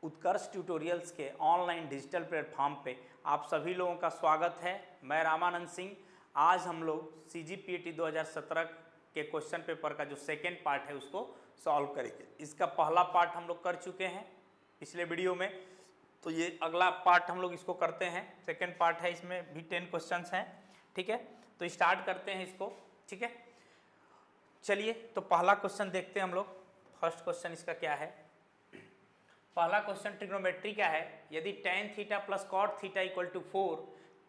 उत्कर्ष tutorials के online digital platform पे आप सभी लोगों का स्वागत है। मैं रामानंद सिंह। आज हम लोग CGPAT 2017 के क्वेश्चन पेपर का जो सेकेंड पार्ट है उसको सॉल्व करेंगे। इसका पहला पार्ट हम लोग कर चुके हैं पिछले वीडियो में, तो ये अगला पार्ट हम लोग इसको करते हैं। सेकेंड पार्ट है, इसमें भी 10 क्वेश्चन हैं। ठीक है, तो स्टार्ट करते हैं इसको। ठीक है, चलिए तो पहला क्वेश्चन देखते हैं हम लोग। फर्स्ट क्वेश्चन इसका क्या है? पहला क्वेश्चन ट्रिग्नोमेट्री का है। यदि tan theta plus cot theta equal to 4,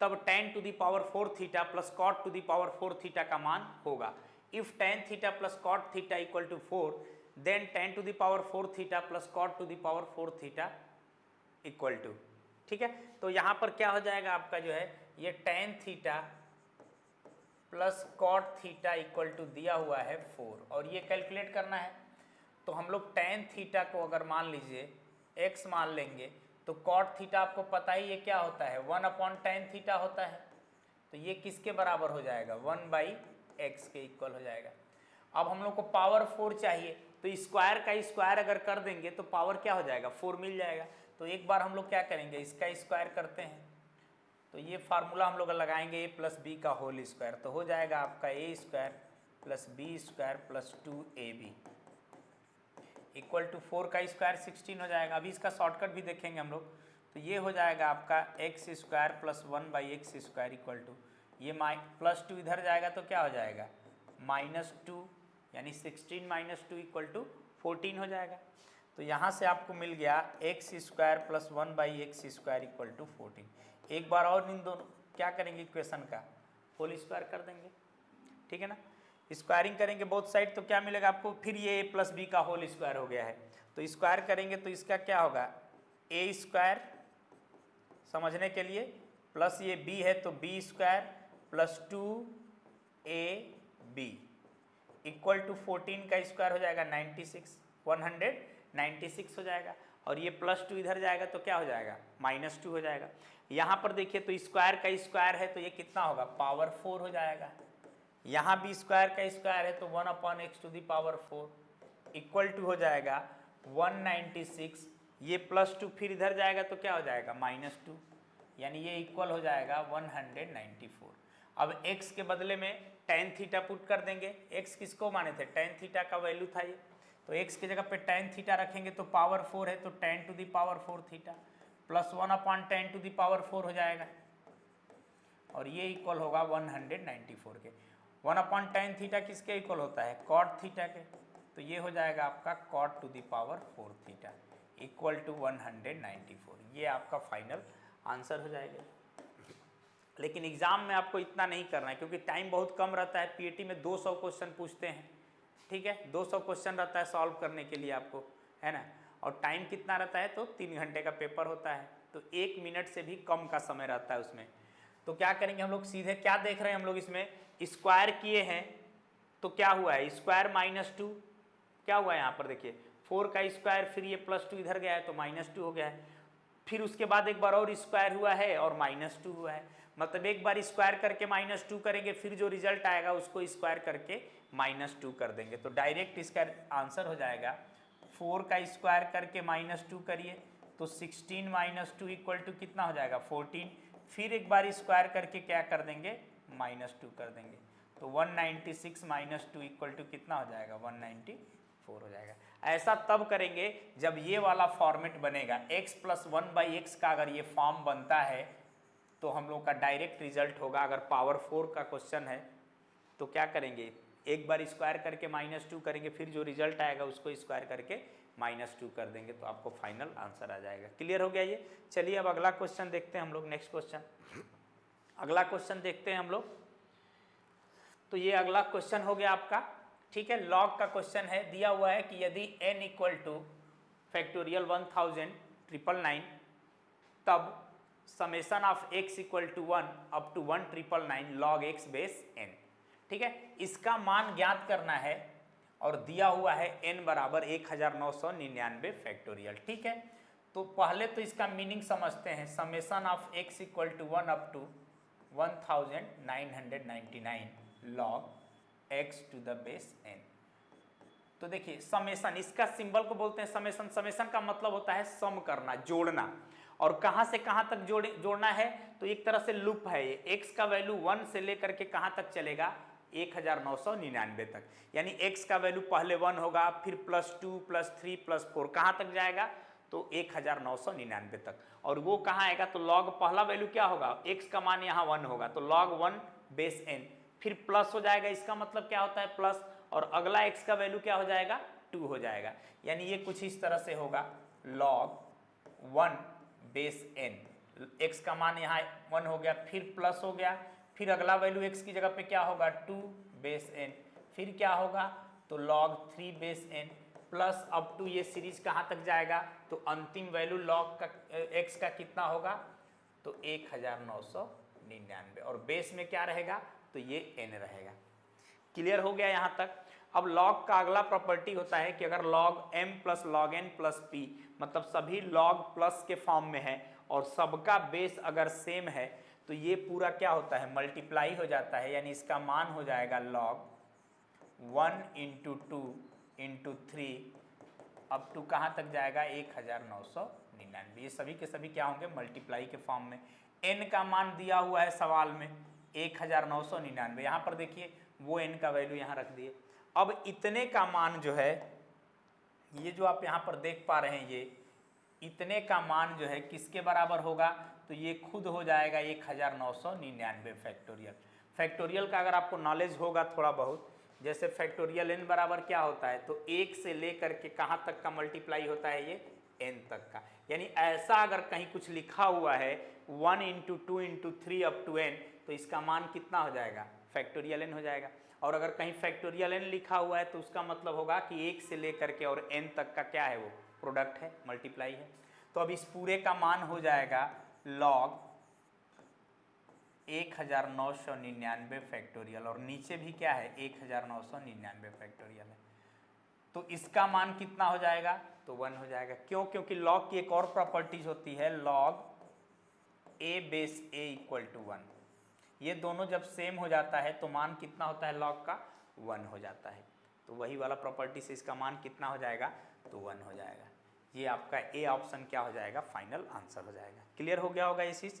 तब tan to the power 4 theta plus cot to the power 4 theta का मान होगा। If tan theta plus cot theta equal to 4, then tan to the power 4 theta plus cot to the power 4 theta equal to. ठीक है, तो यहाँ पर क्या हो जाएगा आपका जो है ये tan theta plus cot theta equal to दिया हुआ है 4 और ये कैलकुलेट करना है। तो हम लोग tan थीटा को अगर मान लीजिए x मान लेंगे तो कॉट थीटा आपको पता ही ये क्या होता है 1/tan थीटा होता है। तो ये किसके बराबर हो जाएगा 1/x के इक्वल हो जाएगा। अब हम लोग को पावर 4 चाहिए, तो स्क्वायर का स्क्वायर अगर कर देंगे तो पावर क्या हो जाएगा 4 मिल जाएगा। तो एक बार हम लोग क्या करेंगे इसका स्क्वायर करते हैं, तो ये फार्मूला हम लोग लगाएंगे a प्लस बी का होल स्क्वायर, तो हो जाएगा आपका a square plus b square plus 2ab equal to 4 का स्क्वायर 16 हो जाएगा। अभी इसका शॉर्टकट भी देखेंगे हम लोग, तो ये हो जाएगा आपका x square plus 1/x square equal to ये प्लस 2 इधर जाएगा तो क्या हो जाएगा -2, यानी 16 - 2 इक्वल टू 14 हो जाएगा। तो यहाँ से आपको मिल गया x square plus 1/x square equal to 14। एक बार और इन दोनों क्या करेंगे इक्वेशन का होल स्क्वायर कर देंगे। ठीक है ना, स्क्वायरिंग करेंगे बोथ साइड तो क्या मिलेगा आपको, फिर ये a प्लस बी का होल स्क्वायर हो गया है। तो स्क्वायर करेंगे तो इसका क्या होगा a स्क्वायर समझने के लिए, प्लस ये b है तो b square plus 2ab equal to 14 का स्क्वायर हो जाएगा 196 हो जाएगा। और ये प्लस 2 इधर जाएगा तो क्या हो जाएगा -2 हो जाएगा। यहाँ पर देखिए तो स्क्वायर का स्क्वायर है तो ये कितना होगा पावर 4 हो जाएगा। यहाँ भी स्क्वायर का स्क्वायर है तो 1/x to the power 4 equal to हो जाएगा 196। ये प्लस 2 फिर इधर जाएगा तो क्या हो जाएगा -2, यानी ये इक्वल हो जाएगा 194। अब x के बदले में tan थीटा पुट कर देंगे। x किसको माने थे tan थीटा का वैल्यू था ये, तो x की जगह पे tan थीटा रखेंगे तो पावर 4 है तो tan to the power 4 theta plus 1/tan to the power 4 हो जाएगा और ये इक्वल होगा 194 के। 1/tan थीटा किसके इक्वल होता है कॉट थीटा के, तो ये हो जाएगा आपका cot to the power 4 theta equal to 194। ये आपका फाइनल आंसर हो जाएगा। लेकिन एग्जाम में आपको इतना नहीं करना है क्योंकि टाइम बहुत कम रहता है। पीएटी में 200 क्वेश्चन पूछते हैं। ठीक है, 200 क्वेश्चन रहता है सॉल्व करने के लिए आपको, है ना। और टाइम कितना रहता है तो 3 घंटे का पेपर होता है, तो 1 मिनट से भी कम का समय रहता है उसमें। तो क्या करेंगे हम लोग सीधे क्या देख रहे हैं हम लोग इसमें स्क्वायर किए हैं तो क्या हुआ है स्क्वायर -2 क्या हुआ है यहाँ पर देखिए 4 का स्क्वायर, फिर ये +2 इधर गया है तो -2 हो गया है। फिर उसके बाद एक बार और स्क्वायर हुआ है और -2 हुआ है। मतलब एक बार स्क्वायर करके -2 करेंगे, फिर जो रिजल्ट आएगा उसको स्क्वायर करके -2 कर देंगे। तो डायरेक्ट इसका आंसर हो जाएगा 4 का स्क्वायर करके -2 करिए तो 16 - 2 इक्वल टू कितना हो जाएगा 14। फिर एक बार स्क्वायर करके क्या कर देंगे -2 कर देंगे तो 196 - 2 इक्वल टू कितना हो जाएगा 194 हो जाएगा। ऐसा तब करेंगे जब ये वाला फॉर्मेट बनेगा। x प्लस 1/x का अगर ये फॉर्म बनता है तो हम लोग का डायरेक्ट रिजल्ट होगा। अगर पावर 4 का क्वेश्चन है तो क्या करेंगे एक बार स्क्वायर करके -2 करेंगे, फिर जो रिजल्ट आएगा उसको स्क्वायर करके -2 कर देंगे तो आपको फाइनल आंसर आ जाएगा। क्लियर हो गया ये। चलिए अब अगला क्वेश्चन देखते हैं हम लोग। नेक्स्ट क्वेश्चन, अगला क्वेश्चन देखते हैं हम लोग। तो ये अगला क्वेश्चन हो गया आपका। ठीक है, लॉग का क्वेश्चन है। दिया हुआ है कि यदि n इक्वल टू फैक्टोरियल 1000,999 तब summation of x equal to 1 up to 1,999 log x base n। ठीक है, इसका मान ज्ञात करना है और दिया हुआ है n बराबर 1999 फैक्टोरियल। ठीक है, तो पहले तो इसका मीनिंग समझते हैं। Summation of x equal to 1 up to 1999 log x to the base n। तो देखिए समेशन, इसका सिंबल को बोलते हैं समेशन। समेशन का मतलब होता है सम करना, जोड़ना। और कहां से कहां तक जोड़ना है, तो एक तरह से लूप है ये। x का वैल्यू 1 से लेकर के कहां तक चलेगा, 1999 तक। यानी x का वैल्यू पहले 1 होगा, फिर +2 +3 +4 कहां तक जाएगा, तो 1999 तक। और वो कहाँ आएगा, तो log पहला वैल्यू क्या होगा, x का मान यहाँ 1 होगा, तो log 1 बेस n, फिर प्लस हो जाएगा, इसका मतलब क्या होता है प्लस, और अगला x का वैल्यू क्या हो जाएगा, 2 हो जाएगा। यानी ये कुछ इस तरह से होगा, log 1 बेस n, x का मान यहाँ 1 हो गया, फिर प्लस हो गया, फिर अगला वैल्यू x की जगह पे क्या होगा 2 बेस n, फिर क्या होगा, तो log 3 base n, plus up to ये सीरीज कहाँ तक जाएगा, तो अंतिम वैल्यू log का x का कितना होगा, तो 1999, और बेस में क्या रहेगा, तो ये n रहेगा। क्लियर हो गया यहाँ तक। अब log का अगला प्रॉपर्टी होता है कि अगर log m plus log n plus p, मतलब सभी log प्लस के फॉर्म में है और सबका बेस अगर सेम है, तो ये पूरा क्या होता है, मल्टीप्लाई हो जाता है। यानी इसका मान हो जाएगा log 1 × 2 × 3 अप टू कहाँ तक जाएगा, 1999। ये सभी के सभी क्या होंगे, मल्टीप्लाई के फॉर्म में। n का मान दिया हुआ है सवाल में 1999, यहाँ पर देखिए वो n का वैल्यू यहाँ रख दिए। अब इतने का मान जो है, ये जो आप यहाँ पर देख पा रहे हैं, ये इतने का मान जो है किसके बराबर होगा, तो ये खुद हो जाएगा 1999 फैक्टोरियल। फैक्टोरियल का अगर आपको नॉलेज होगा थोड़ा बहुत, जैसे फैक्टोरियल n बराबर क्या होता है, तो 1 से लेकर के कहाँ तक का मल्टीप्लाई होता है, ये n तक का। यानी ऐसा अगर कहीं कुछ लिखा हुआ है 1 × 2 × 3 अप टू n, तो इसका मान कितना हो जाएगा, फैक्टोरियल n हो जाएगा। और अगर कहीं फैक्टोरियल n लिखा हुआ है, तो उसका मतलब होगा कि 1 से लेकर के और n तक का क्या है, वो प्रोडक्ट है, मल्टीप्लाई है। तो अब इस पूरे का मान हो जाएगा log 1999 फैक्टोरियल, और नीचे भी क्या है 1999 फैक्टोरियल है। तो इसका मान कितना हो जाएगा, तो 1 हो जाएगा। क्यों, क्योंकि log की एक और प्रॉपर्टीज होती है, log a बेस a = 1। ये दोनों जब सेम हो जाता है तो मान कितना होता है log का, 1 हो जाता है। तो वही वाला प्रॉपर्टी से इसका मान कितना हो जाएगा, तो 1 हो जाएगा। ये आपका ए ऑप्शन क्या हो जाएगा, फाइनल आंसर हो जाएगा। क्लियर हो गया होगा ये चीज़।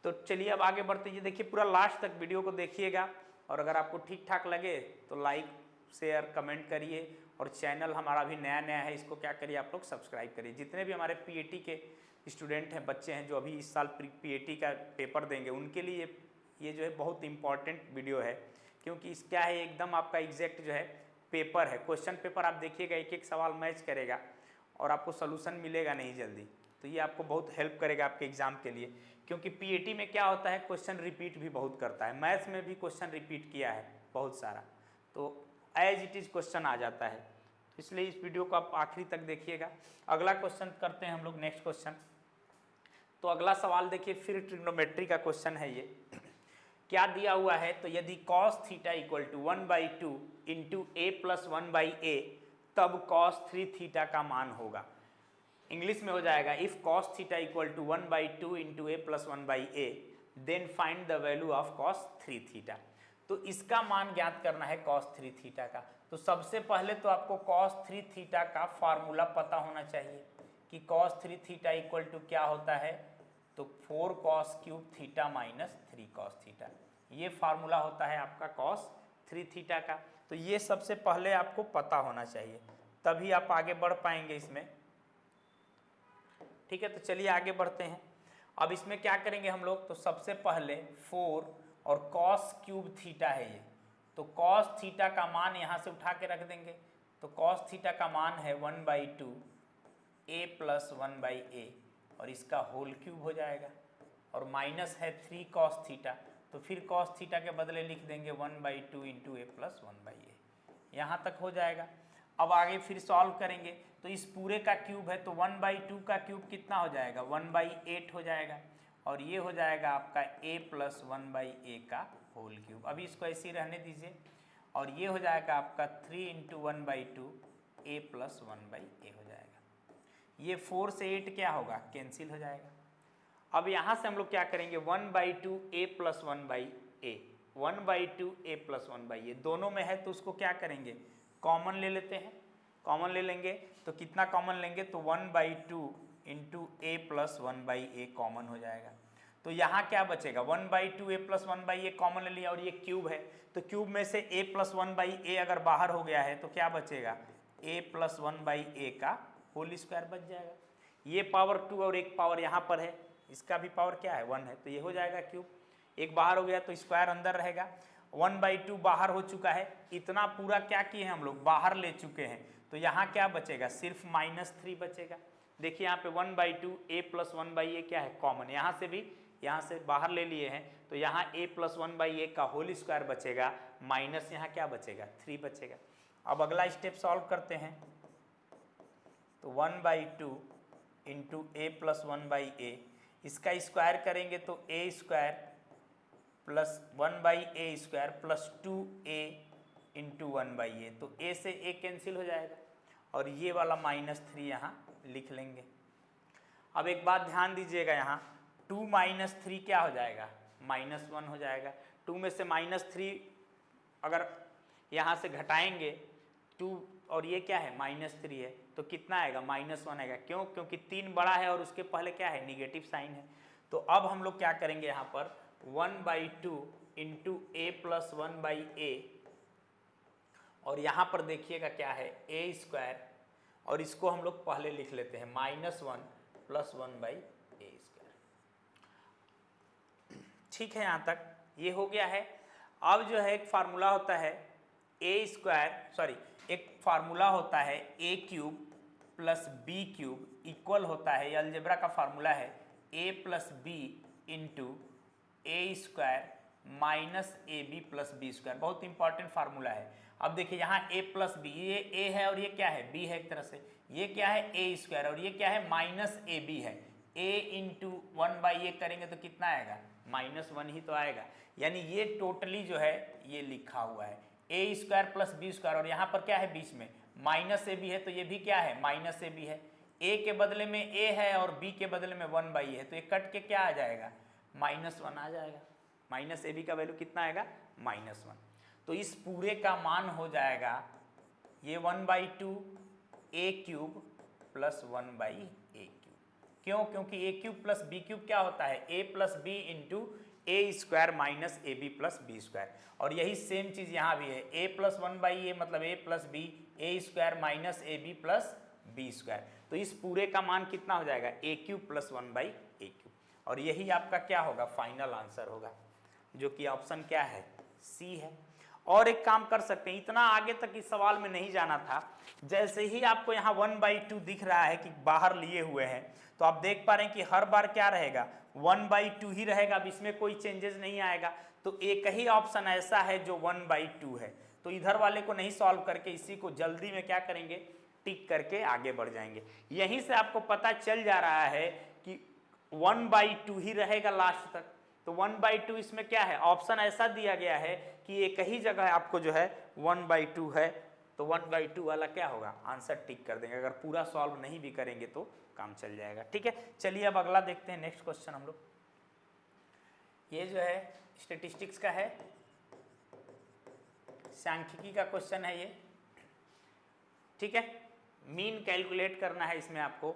तो चलिए अब आगे बढ़ते हैं। देखिए पूरा लास्ट तक वीडियो को देखिएगा, और अगर आपको ठीक ठाक लगे तो लाइक शेयर कमेंट करिए, और चैनल हमारा अभी नया नया है, इसको क्या करिए आप लोग सब्सक्राइब करिए। जितने भी हमारे पीएटी के स्टूडेंट हैं, बच्चे हैं जो अभी इस साल पीएटी का पेपर देंगे, उनके लिए ये जो है बहुत इंपॉर्टेंट वीडियो है, क्योंकि इस क्या है, एकदम आपका एग्जैक्ट जो है पेपर है, क्वेश्चन पेपर आप देखिएगा, एक एक सवाल मैच करेगा और आपको सोल्यूशन मिलेगा नहीं जल्दी। तो ये आपको बहुत हेल्प करेगा आपके एग्जाम के लिए, क्योंकि पीएटी में क्या होता है, क्वेश्चन रिपीट भी बहुत करता है। मैथ्स में भी क्वेश्चन रिपीट किया है बहुत सारा, तो एज इट इज क्वेश्चन आ जाता है। इसलिए इस वीडियो को आप आखिरी तक देखिएगा। अगला क्वेश्चन करते हैं हम लोग, नेक्स्ट क्वेश्चन। तो अगला सवाल देखिए, फिर ट्रिग्नोमेट्री का क्वेश्चन है ये। क्या दिया हुआ है, तो यदि cos θ = 1/2 × a + 1/a, तब cos 3θ का मान होगा। इंग्लिश में हो जाएगा, if cos θ = 1/2 × a + 1/a, then find the value of cos 3θ। तो इसका मान ज्ञात करना है cos 3θ का। तो सबसे पहले तो आपको cos 3θ का फार्मूला पता होना चाहिए कि cos 3θ = क्या होता है, तो 4 cos³ θ - 3 cos θ, ये फार्मूला होता है आपका cos 3θ का। तो ये सबसे पहले आपको पता होना चाहिए, तभी आप आगे बढ़ पाएंगे इसमें। ठीक है, तो चलिए आगे बढ़ते हैं। अब इसमें क्या करेंगे हम लोग, तो सबसे पहले 4 और cos³ θ है ये, तो cos θ का मान यहाँ से उठा के रख देंगे। तो cos θ का मान है 1/2 a + 1/a, और इसका होल क्यूब हो जाएगा, और माइनस है 3 cos θ, तो फिर cos θ के बदले लिख देंगे 1/2 × a + 1/a। यहाँ तक हो जाएगा। अब आगे फिर सॉल्व करेंगे, तो इस पूरे का क्यूब है, तो 1/2 का क्यूब कितना हो जाएगा, 1/8 हो जाएगा, और ये हो जाएगा आपका a + 1/a का होल क्यूब। अभी इसको ऐसे ही रहने दीजिए, और ये हो जाएगा आपका 3 × 1/2 a + 1/a हो जाएगा। ये 4 से 8 क्या होगा, कैंसिल हो जाएगा। अब यहाँ से हम लोग क्या करेंगे, 1/2 a + 1/a, 1/2 a + 1/a दोनों में है, तो उसको क्या करेंगे, कॉमन ले लेते हैं, कॉमन ले लेंगे तो कितना कॉमन लेंगे, तो 1/2 इंटू ए प्लस 1/a कॉमन हो जाएगा। तो यहाँ क्या बचेगा, 1/2 a प्लस 1/a कॉमन ले लिया और ये क्यूब है, तो क्यूब में से a प्लस 1/a अगर बाहर हो गया है तो क्या बचेगा, a प्लस 1/a का होल स्क्वायर बच जाएगा। ये पावर 2 और एक पावर यहाँ पर है, इसका भी पावर क्या है 1 है, तो ये हो जाएगा क्यूब। एक बाहर हो गया तो स्क्वायर अंदर रहेगा, 1/2 बाहर हो चुका है, इतना पूरा क्या किए हैं हम लोग, बाहर ले चुके हैं, तो यहाँ क्या बचेगा, सिर्फ -3 बचेगा। देखिए यहाँ पे 1/2 a प्लस 1/a क्या है, कॉमन, यहाँ से भी यहाँ से बाहर ले लिए हैं, तो यहाँ a प्लस 1/a का होल स्क्वायर बचेगा, माइनस यहाँ क्या बचेगा 3 बचेगा। अब अगला स्टेप सॉल्व करते हैं, तो 1/2 इंटू a प्लस 1/a, इसका स्क्वायर करेंगे तो a square plus 1/a square plus 2a into 1/a, तो a से a कैंसिल हो जाएगा और ये वाला -3 यहाँ लिख लेंगे। अब एक बात ध्यान दीजिएगा, यहाँ 2 - 3 क्या हो जाएगा, -1 हो जाएगा। 2 में से -3 अगर यहाँ से घटाएंगे 2 और ये क्या है -3 है, तो कितना आएगा, -1 आएगा। क्यों, क्योंकि 3 बड़ा है और उसके पहले क्या है, निगेटिव साइन है। तो अब हम लोग क्या करेंगे, यहाँ पर 1/2 इंटू a प्लस 1/a, और यहाँ पर देखिएगा क्या है a स्क्वायर, और इसको हम लोग पहले लिख लेते हैं -1 प्लस 1/a स्क्वायर। ठीक है, यहाँ तक ये हो गया है। अब जो है एक फार्मूला होता है एक फार्मूला होता है a cube plus b cube equal होता है, ये अलजेब्रा का फार्मूला है, a plus b into a square minus ab plus b square. बहुत इंपॉर्टेंट फार्मूला है। अब देखिए यहाँ a प्लस बी, ये a है और ये क्या है b है, एक तरह से ये क्या है a स्क्वायर और ये क्या है -ab है। a इंटू 1/a करेंगे तो कितना आएगा, -1 ही तो आएगा। यानी ये टोटली जो है ये लिखा हुआ है a square plus b square, और यहाँ पर क्या है बीच में -ab है, तो ये भी क्या है -ab है। a के बदले में a है और b के बदले में 1/a है, तो ये कट के क्या आ जाएगा, -1 आ जाएगा। -ab का वैल्यू कितना आएगा, -1। तो इस पूरे का मान हो जाएगा ये 1/2 a cube plus 1/a cube. क्यों, क्योंकि a cube plus b cube क्या होता है, a plus b into a square minus ab plus b square. और यही सेम चीज यहाँ भी है, a प्लस 1/a मतलब a plus b, a square minus ab plus b square. तो इस पूरे का मान कितना हो जाएगा, a cube plus 1/a cube, और यही आपका क्या होगा, फाइनल आंसर होगा, जो कि ऑप्शन क्या है, सी है। और एक काम कर सकते हैं, इतना आगे तक इस सवाल में नहीं जाना था, जैसे ही आपको यहाँ 1/2 दिख रहा है कि बाहर लिए हुए हैं, तो आप देख पा रहे हैं कि हर बार क्या रहेगा, 1/2 ही रहेगा, अब इसमें कोई चेंजेस नहीं आएगा। तो एक ही ऑप्शन ऐसा है जो 1/2 है, तो इधर वाले को नहीं सॉल्व करके इसी को जल्दी में क्या करेंगे, टिक करके आगे बढ़ जाएंगे। यहीं से आपको पता चल जा रहा है कि 1/2 ही रहेगा लास्ट तक। तो 1/2 इसमें क्या है, ऑप्शन ऐसा दिया गया है कि एक ही जगह आपको जो है 1/2 है, तो 1/2 वाला क्या होगा, आंसर टिक कर देंगे। अगर पूरा सॉल्व नहीं भी करेंगे तो काम चल जाएगा। ठीक है, चलिए अब अगला देखते हैं, नेक्स्ट क्वेश्चन हम लोग। ये जो है स्टैटिस्टिक्स का है, सांख्यिकी का क्वेश्चन है ये। ठीक है, मीन कैलकुलेट करना है इसमें आपको।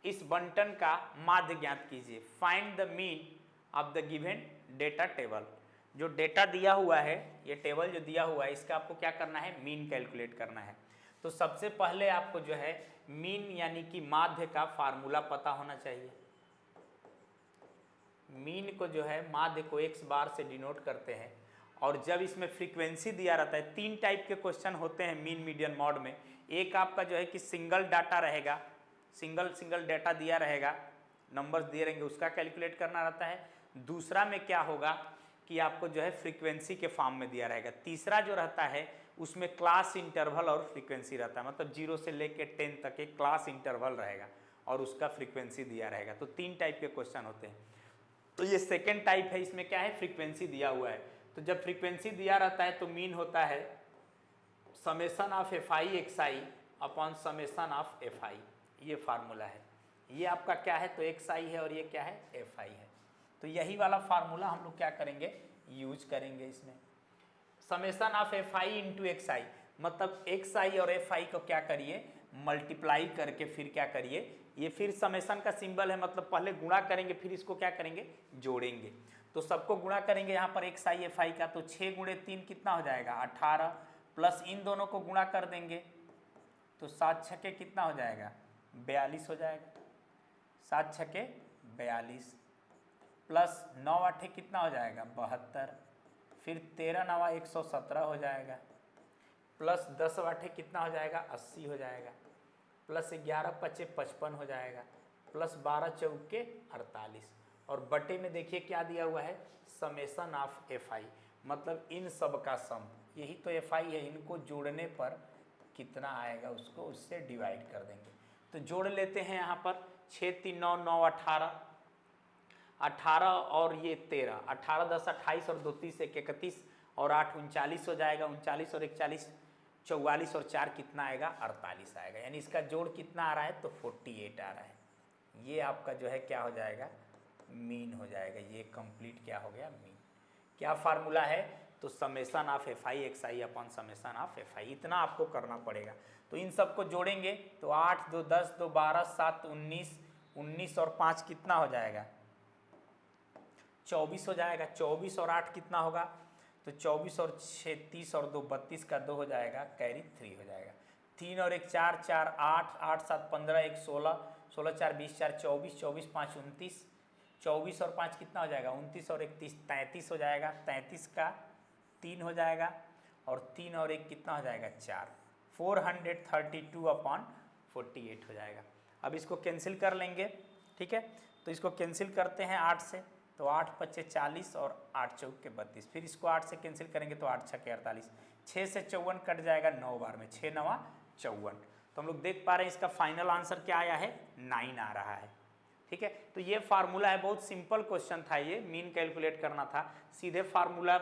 इस बंटन का माध्य ज्ञात कीजिए, find the mean of the given data table. जो डेटा दिया हुआ है, ये टेबल जो दिया हुआ है, इसका आपको क्या करना है, मीन कैलकुलेट करना है। तो सबसे पहले आपको जो है मीन यानी कि माध्य का फार्मूला पता होना चाहिए। मीन को जो है, माध्य को x बार से डिनोट करते हैं, और जब इसमें फ्रीक्वेंसी दिया रहता है, 3 टाइप के क्वेश्चन होते हैं मीन मीडियन मॉड में। एक आपका जो है कि सिंगल डाटा रहेगा, सिंगल डाटा दिया रहेगा, नंबर्स दिए रहेंगे, उसका कैलकुलेट करना रहता है। दूसरा में क्या होगा कि आपको जो है फ्रीक्वेंसी के फॉर्म में दिया रहेगा। तीसरा जो रहता है उसमें क्लास इंटरवल और फ्रीक्वेंसी रहता है, मतलब 0 से लेकर 10 तक एक क्लास इंटरवल रहेगा और उसका फ्रीक्वेंसी दिया रहेगा। तो 3 टाइप के क्वेश्चन होते हैं। तो ये सेकेंड टाइप है, इसमें क्या है, फ्रीक्वेंसी दिया हुआ है। तो जब फ्रीक्वेंसी दिया रहता है तो मीन होता है summation of fi xi upon summation of fi, ये फार्मूला है। ये आपका क्या है, तो xi है और ये क्या है, fi है। तो यही वाला फार्मूला हम लोग क्या करेंगे, यूज करेंगे इसमें। Summation of fi into xi, मतलब एक्स आई और एफ आई को क्या करिए, मल्टीप्लाई करके फिर क्या करिए, ये फिर समेशन का सिंबल है, मतलब पहले गुणा करेंगे फिर इसको क्या करेंगे, जोड़ेंगे। तो सबको गुणा करेंगे यहाँ पर एक्स आई एफ आई का, तो 6 गुणे 3 कितना हो जाएगा 18, प्लस इन दोनों को गुणा कर देंगे तो 7 छके कितना हो जाएगा 42 हो जाएगा, 7 छके 42, प्लस 9 आठे कितना हो जाएगा 72, फिर 13 नवा 117 हो जाएगा, प्लस 10 आठे कितना हो जाएगा 80 हो जाएगा, प्लस 11 पचे 55 हो जाएगा, प्लस 12 चौके 48, और बटे में देखिए क्या दिया हुआ है, समेशन ऑफ एफ आई, मतलब इन सब का सम, यही तो एफ आई है, इनको जोड़ने पर कितना आएगा उसको उससे डिवाइड कर देंगे। तो जोड़ लेते हैं यहाँ पर 6 3 9 9 18, 18 और ये 13, 18 10 28 और 2 30 1 31 और 8 39 हो जाएगा, 39 और 41 44 और 4 कितना आएगा 48 आएगा, यानी इसका जोड़ कितना आ रहा है तो 48 आ रहा है। ये आपका जो है क्या हो जाएगा मीन हो जाएगा, ये कंप्लीट क्या हो गया मीन। क्या फार्मूला है तो summation of F I x I upon summation of F I, इतना आपको करना पड़ेगा। तो इन सबको जोड़ेंगे तो 8 2 10 2 12 7 19, 19 और 5 कितना हो जाएगा 24 हो जाएगा, 24 और 8 कितना होगा तो 24 और 6 30 और 2 32 का 2 हो जाएगा, कैरी 3 हो जाएगा, 3 और 1 4 4 8 8 7 15 1 16 16 4 20 4 24 24 5 29, 24 और 5 कितना हो जाएगा 29 और 1 30 33 हो जाएगा, 33 का 3 हो जाएगा, और 3 और 1 कितना हो जाएगा 4, 432 अपॉन 48 हो जाएगा। अब इसको कैंसिल कर लेंगे, ठीक है, तो इसको कैंसिल करते हैं 8 से, तो 8 पच्चे 40 और 8 चौके 32, फिर इसको 8 से कैंसिल करेंगे तो 8 छके 48, 6 से 54 कट जाएगा 9 बार में, 6 9 54। तो हम लोग देख पा रहे हैं इसका फाइनल आंसर क्या आया है 9 आ रहा है, ठीक है। तो ये फार्मूला है, बहुत सिंपल क्वेश्चन था, ये मीन कैलकुलेट करना था, सीधे फार्मूला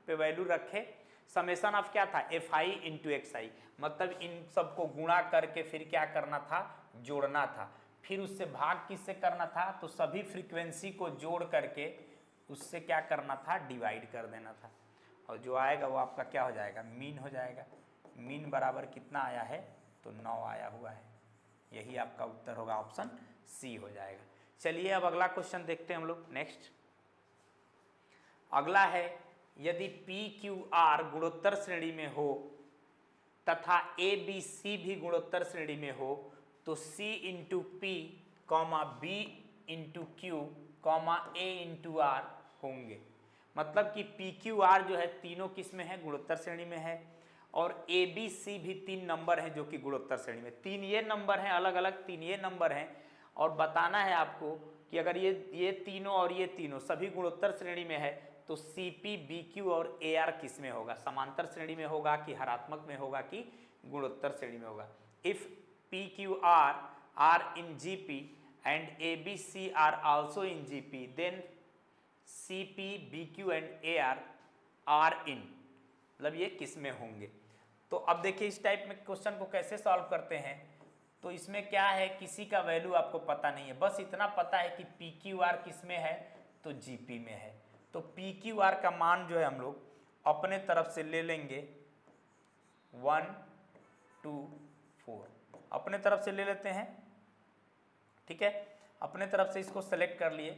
पे वैल्यू रखे, समेशन ऑफ क्या था एफ आई इंटू एक्स आई, मतलब इन सबको गुणा करके फिर क्या करना था जोड़ना था, फिर उससे भाग किससे करना था तो सभी फ्रीक्वेंसी को जोड़ करके उससे क्या करना था डिवाइड कर देना था, और जो आएगा वो आपका क्या हो जाएगा मीन हो जाएगा। मीन बराबर कितना आया है तो 9 आया हुआ है, यही आपका उत्तर होगा, ऑप्शन सी हो जाएगा। चलिए अब अगला क्वेश्चन देखते हैं हम लोग। नेक्स्ट अगला है, यदि पी क्यू आर गुणोत्तर श्रेणी में हो तथा ए बी सी भी गुणोत्तर श्रेणी में हो तो C into P comma B into Q comma A into R होंगे। मतलब कि पी क्यू आर जो है तीनों किस में है गुणोत्तर श्रेणी में है, और ए बी सी भी 3 नंबर हैं जो कि गुणोत्तर श्रेणी में, 3 ये नंबर हैं अलग अलग, 3 ये नंबर हैं, और बताना है आपको कि अगर ये तीनों और ये तीनों सभी गुणोत्तर श्रेणी में है तो सी पी बी क्यू और ए आर किस में होगा, समांतर श्रेणी में होगा कि हरात्मक में होगा कि गुणोत्तर श्रेणी में होगा। If P Q R are in G P and A B C are also in G P then C P B Q and A R in, मतलब ये किस में होंगे। तो अब देखिए इस टाइप में क्वेश्चन को कैसे सॉल्व करते हैं, तो इसमें क्या है किसी का वैल्यू आपको पता नहीं है, बस इतना पता है कि पी क्यू आर किस में है तो जीपी में है। तो पी क्यू आर का मान जो है हम लोग अपने तरफ से ले लेंगे 1 2 4, अपने तरफ से ले लेते हैं, ठीक है, अपने तरफ से इसको सेलेक्ट कर लिए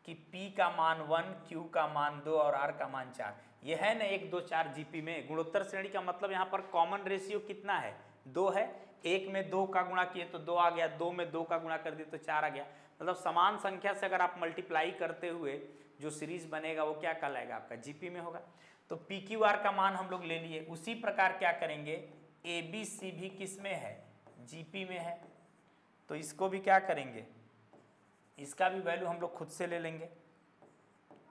कि P का मान 1, Q का मान 2 और R का मान 4, ये है ना 1 2 4 जीपी में। गुणोत्तर श्रेणी का मतलब यहाँ पर कॉमन रेशियो कितना है 2 है, 1 में 2 का गुणा किए तो 2 आ गया, 2 में 2 का गुणा कर दिए तो 4 आ गया, मतलब समान संख्या से अगर आप मल्टीप्लाई करते हुए जो सीरीज बनेगा वो क्या कहलाएगा आपका जीपी में होगा। तो पी क्यू आर का मान हम लोग ले लिए, उसी प्रकार क्या करेंगे ए बी सी भी किस में है जीपी में है, तो इसको भी क्या करेंगे इसका भी वैल्यू हम लोग खुद से ले लेंगे।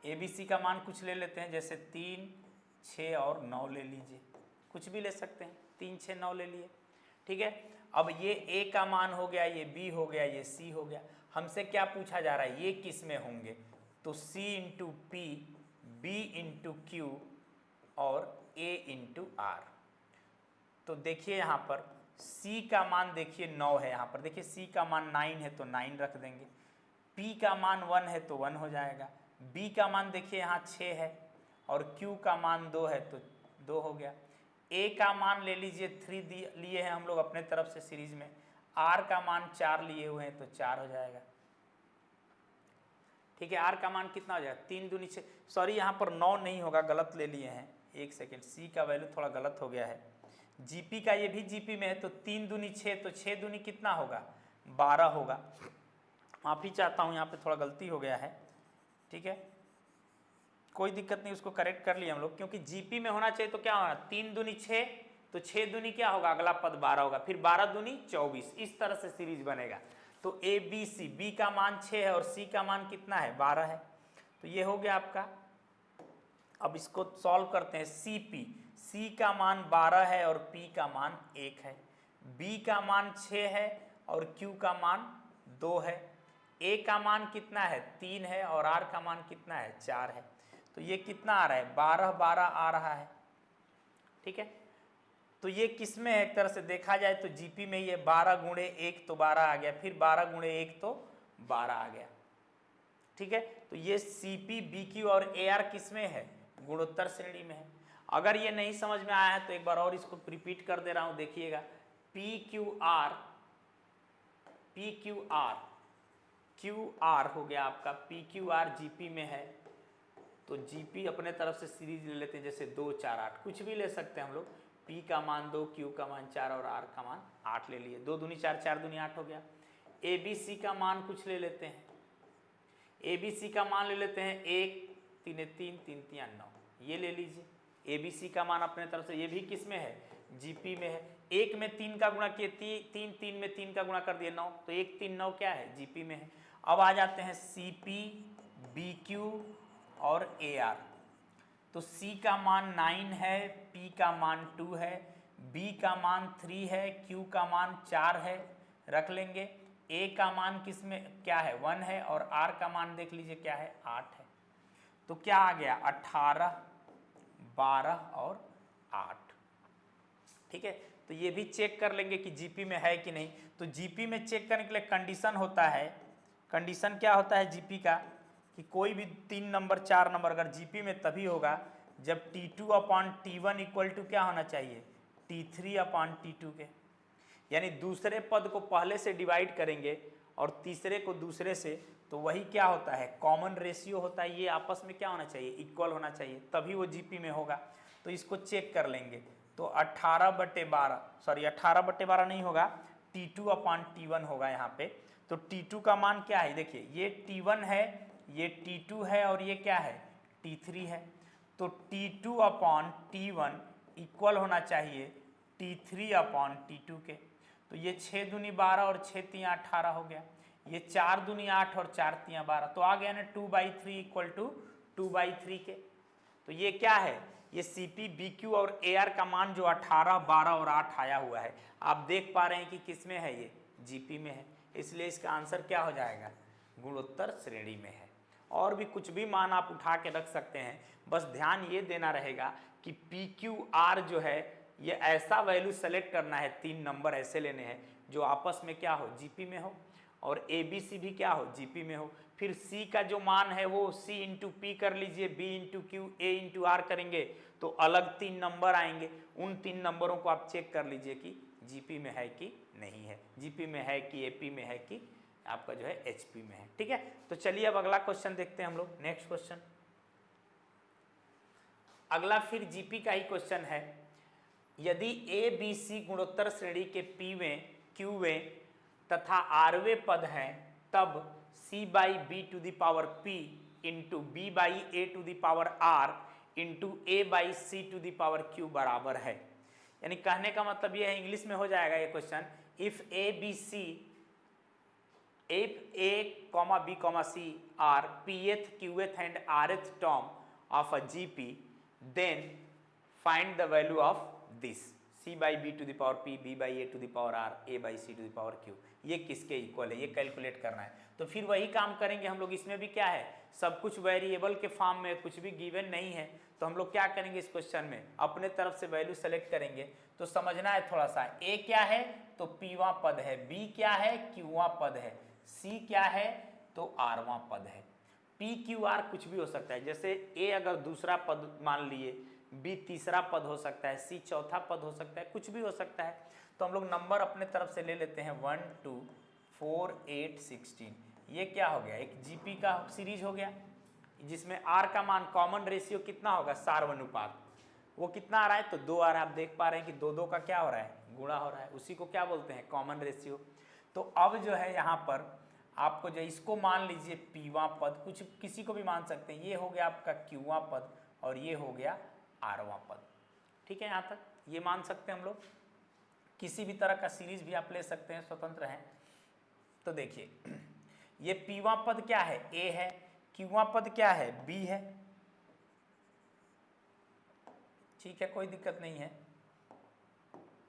ए बी सी का मान कुछ ले लेते हैं, जैसे 3 6 और 9 ले लीजिए, कुछ भी ले सकते हैं, 3 6 9 ले लिए, ठीक है। अब ये ए का मान हो गया, ये बी हो गया, ये सी हो गया, हमसे क्या पूछा जा रहा है ये किस में होंगे, तो C into P B into Q और ए इंटू आर। तो देखिए यहाँ पर C का मान देखिए 9 है, यहाँ पर देखिए C का मान 9 है तो 9 रख देंगे, P का मान 1 है तो 1 हो जाएगा, B का मान देखिए यहाँ 6 है और Q का मान 2 है तो 2 हो गया, A का मान ले लीजिए 3 लिए हैं हम लोग अपने तरफ से सीरीज में, R का मान 4 लिए हुए हैं तो 4 हो जाएगा। ठीक है, R का मान कितना हो जाएगा 3 दूनी 6, सॉरी यहाँ पर 9 नहीं होगा, गलत ले लिए हैं, एक सेकेंड, C का वैल्यू थोड़ा गलत हो गया है। GP का ये भी GP में है तो 3 दूनी 6, तो 6 दूनी कितना होगा 12 होगा। माफ़ी चाहता हूँ यहाँ पे थोड़ा गलती हो गया है। ठीक है, कोई दिक्कत नहीं, उसको करेक्ट कर लिए हम लोग, क्योंकि GP में होना चाहिए तो क्या होना 3 दूनी 6, तो 6 दूनी क्या होगा अगला पद 12 होगा, फिर 12 दूनी 24, इस तरह से सीरीज बनेगा। तो ABC, B का मान 6 है और C का मान कितना है 12 है, तो ये हो गया आपका। अब इसको सॉल्व करते हैं। CP, C का मान 12 है और P का मान 1 है, B का मान 6 है और Q का मान 2 है, A का मान कितना है 3 है और R का मान कितना है 4 है। तो ये कितना आ रहा है 12 12 आ रहा है। ठीक है, तो ये किस में है, एक तरह से देखा जाए तो GP में ये 12 गुणे 1 तो 12 आ गया, फिर 12 गुणे 1 तो 12 आ गया। ठीक है, तो ये CP, BQ और AR किस में है गुणोत्तर श्रेणी में है। अगर ये नहीं समझ में आया है तो एक बार और इसको रिपीट कर दे रहा हूं, देखिएगा QR हो गया आपका, PQR GP में है, तो GP अपने तरफ से सीरीज ले लेते हैं, जैसे 2 4 8 कुछ भी ले सकते हैं हम लोग, P का मान 2, Q का मान 4 और R का मान 8 ले लिए, 2 दूनी 4 4 दूनी 8 हो गया। ABC का मान कुछ ले लेते हैं, ABC का मान ले लेते हैं 1 3 3 3 3 9, ये ले लीजिए। ABC का मान अपने तरफ से, ये भी किस में है GP में है, 1 में 3 का गुणा किए 3 3 में 3 का गुणा कर दिए 9, तो 1 3 9 क्या है GP में है। अब आ जाते हैं CP, BQ और AR, तो C का मान 9 है, P का मान 2 है, B का मान 3 है, Q का मान 4 है, रख लेंगे। A का मान किस में क्या है 1 है और R का मान देख लीजिए क्या है 8 है, तो क्या आ गया 18 12 और 8। ठीक है, तो ये भी चेक कर लेंगे कि GP में है कि नहीं। तो GP में चेक करने के लिए कंडीशन होता है, कंडीशन क्या होता है GP का, कि कोई भी 3 नंबर 4 नंबर अगर GP में तभी होगा जब T2/T1 इक्वल टू क्या होना चाहिए T3/T2 के, यानी दूसरे पद को पहले से डिवाइड करेंगे और तीसरे को दूसरे से, तो वही क्या होता है कॉमन रेशियो होता है, ये आपस में क्या होना चाहिए इक्वल होना चाहिए, तभी वो GP में होगा। तो इसको चेक कर लेंगे, तो 18/12 सॉरी 18/12 नहीं होगा, T2/T1 होगा यहाँ पे। तो T2 का मान क्या है, देखिए ये T1 है, ये T2 है और ये क्या है T3 है, तो T2/T1 इक्वल होना चाहिए T3/T2 के। तो ये 6 दूनी 12 और 6 3 18 हो गया, ये 4 दूनी 8 और 4 3 12, तो आ गया ना 2/3 इक्वल टू 2/3 के। तो ये क्या है, ये CP, BQ और AR का मान जो 18 12 और 8 आया हुआ है, आप देख पा रहे हैं कि किस में है, ये GP में है, इसलिए इसका आंसर क्या हो जाएगा गुणोत्तर श्रेणी में है। और भी कुछ भी मान आप उठा के रख सकते हैं, बस ध्यान ये देना रहेगा कि PQR जो है ये ऐसा वैल्यू सेलेक्ट करना है, 3 नंबर ऐसे लेने हैं जो आपस में क्या हो GP में हो, और ABC भी क्या हो GP में हो। फिर C का जो मान है वो C इंटू P कर लीजिए, B into Q, A into R करेंगे तो अलग 3 नंबर आएंगे, उन 3 नंबरों को आप चेक कर लीजिए कि GP में है कि नहीं है, GP में है कि AP में है कि आपका जो है HP में है। ठीक है, तो चलिए अब अगला क्वेश्चन देखते हैं हम लोग, नेक्स्ट क्वेश्चन। अगला फिर GP का ही क्वेश्चन है, यदि ABC गुणोत्तर श्रेणी के Pवें, Qवें तथा Rवें पद हैं तब C/B⁴ into B/A⁴ into A/C⁴ बराबर है। यानी कहने का मतलब ये है, इंग्लिश में हो जाएगा ये question, if A, B, C are Pth, Qth and Rth term of a GP, then find the value of this C/B⁴P, B/A⁴R, A/C⁴Q, ये किसके इक्वल है, ये कैलकुलेट करना है। तो फिर वही काम करेंगे हम लोग, इसमें भी क्या है सब कुछ वेरिएबल के फॉर्म में, कुछ भी गिवन नहीं है, तो हम लोग क्या करेंगे इस क्वेश्चन में अपने तरफ से वैल्यू सेलेक्ट करेंगे। तो समझना है थोड़ा सा, A क्या है तो Pवां पद है, B क्या है Qवां पद है, C क्या है तो Rवां पद है। PQR कुछ भी हो सकता है, जैसे A अगर दूसरा पद मान लिए, बी तीसरा पद हो सकता है, सी चौथा पद हो सकता है, कुछ भी हो सकता है। तो हम लोग नंबर अपने तरफ से ले लेते हैं 1 2 4 8 16। ये क्या हो गया, एक जीपी का सीरीज हो गया जिसमें आर का मान कॉमन रेशियो कितना होगा, सार्वनुपात, वो कितना आ रहा है, तो 2 आ रहा है। आप देख पा रहे हैं कि 2 2 का क्या हो रहा है, गुणा हो रहा है, उसी को क्या बोलते हैं, कॉमन रेशियो। तो अब जो है यहाँ पर आपको जो इसको मान लीजिए पीवा पद, कुछ किसी को भी मान सकते हैं, ये हो गया आपका क्यूवा पद और ये हो गया आरवा पद। ठीक है, यहाँ तक ये मान सकते हैं हम लोग। किसी भी तरह का सीरीज भी आप ले सकते हैं, स्वतंत्र हैं। तो देखिए ये पीवा पद क्या है, ए है, क्यूवा पद क्या है, बी है। ठीक है, कोई दिक्कत नहीं है।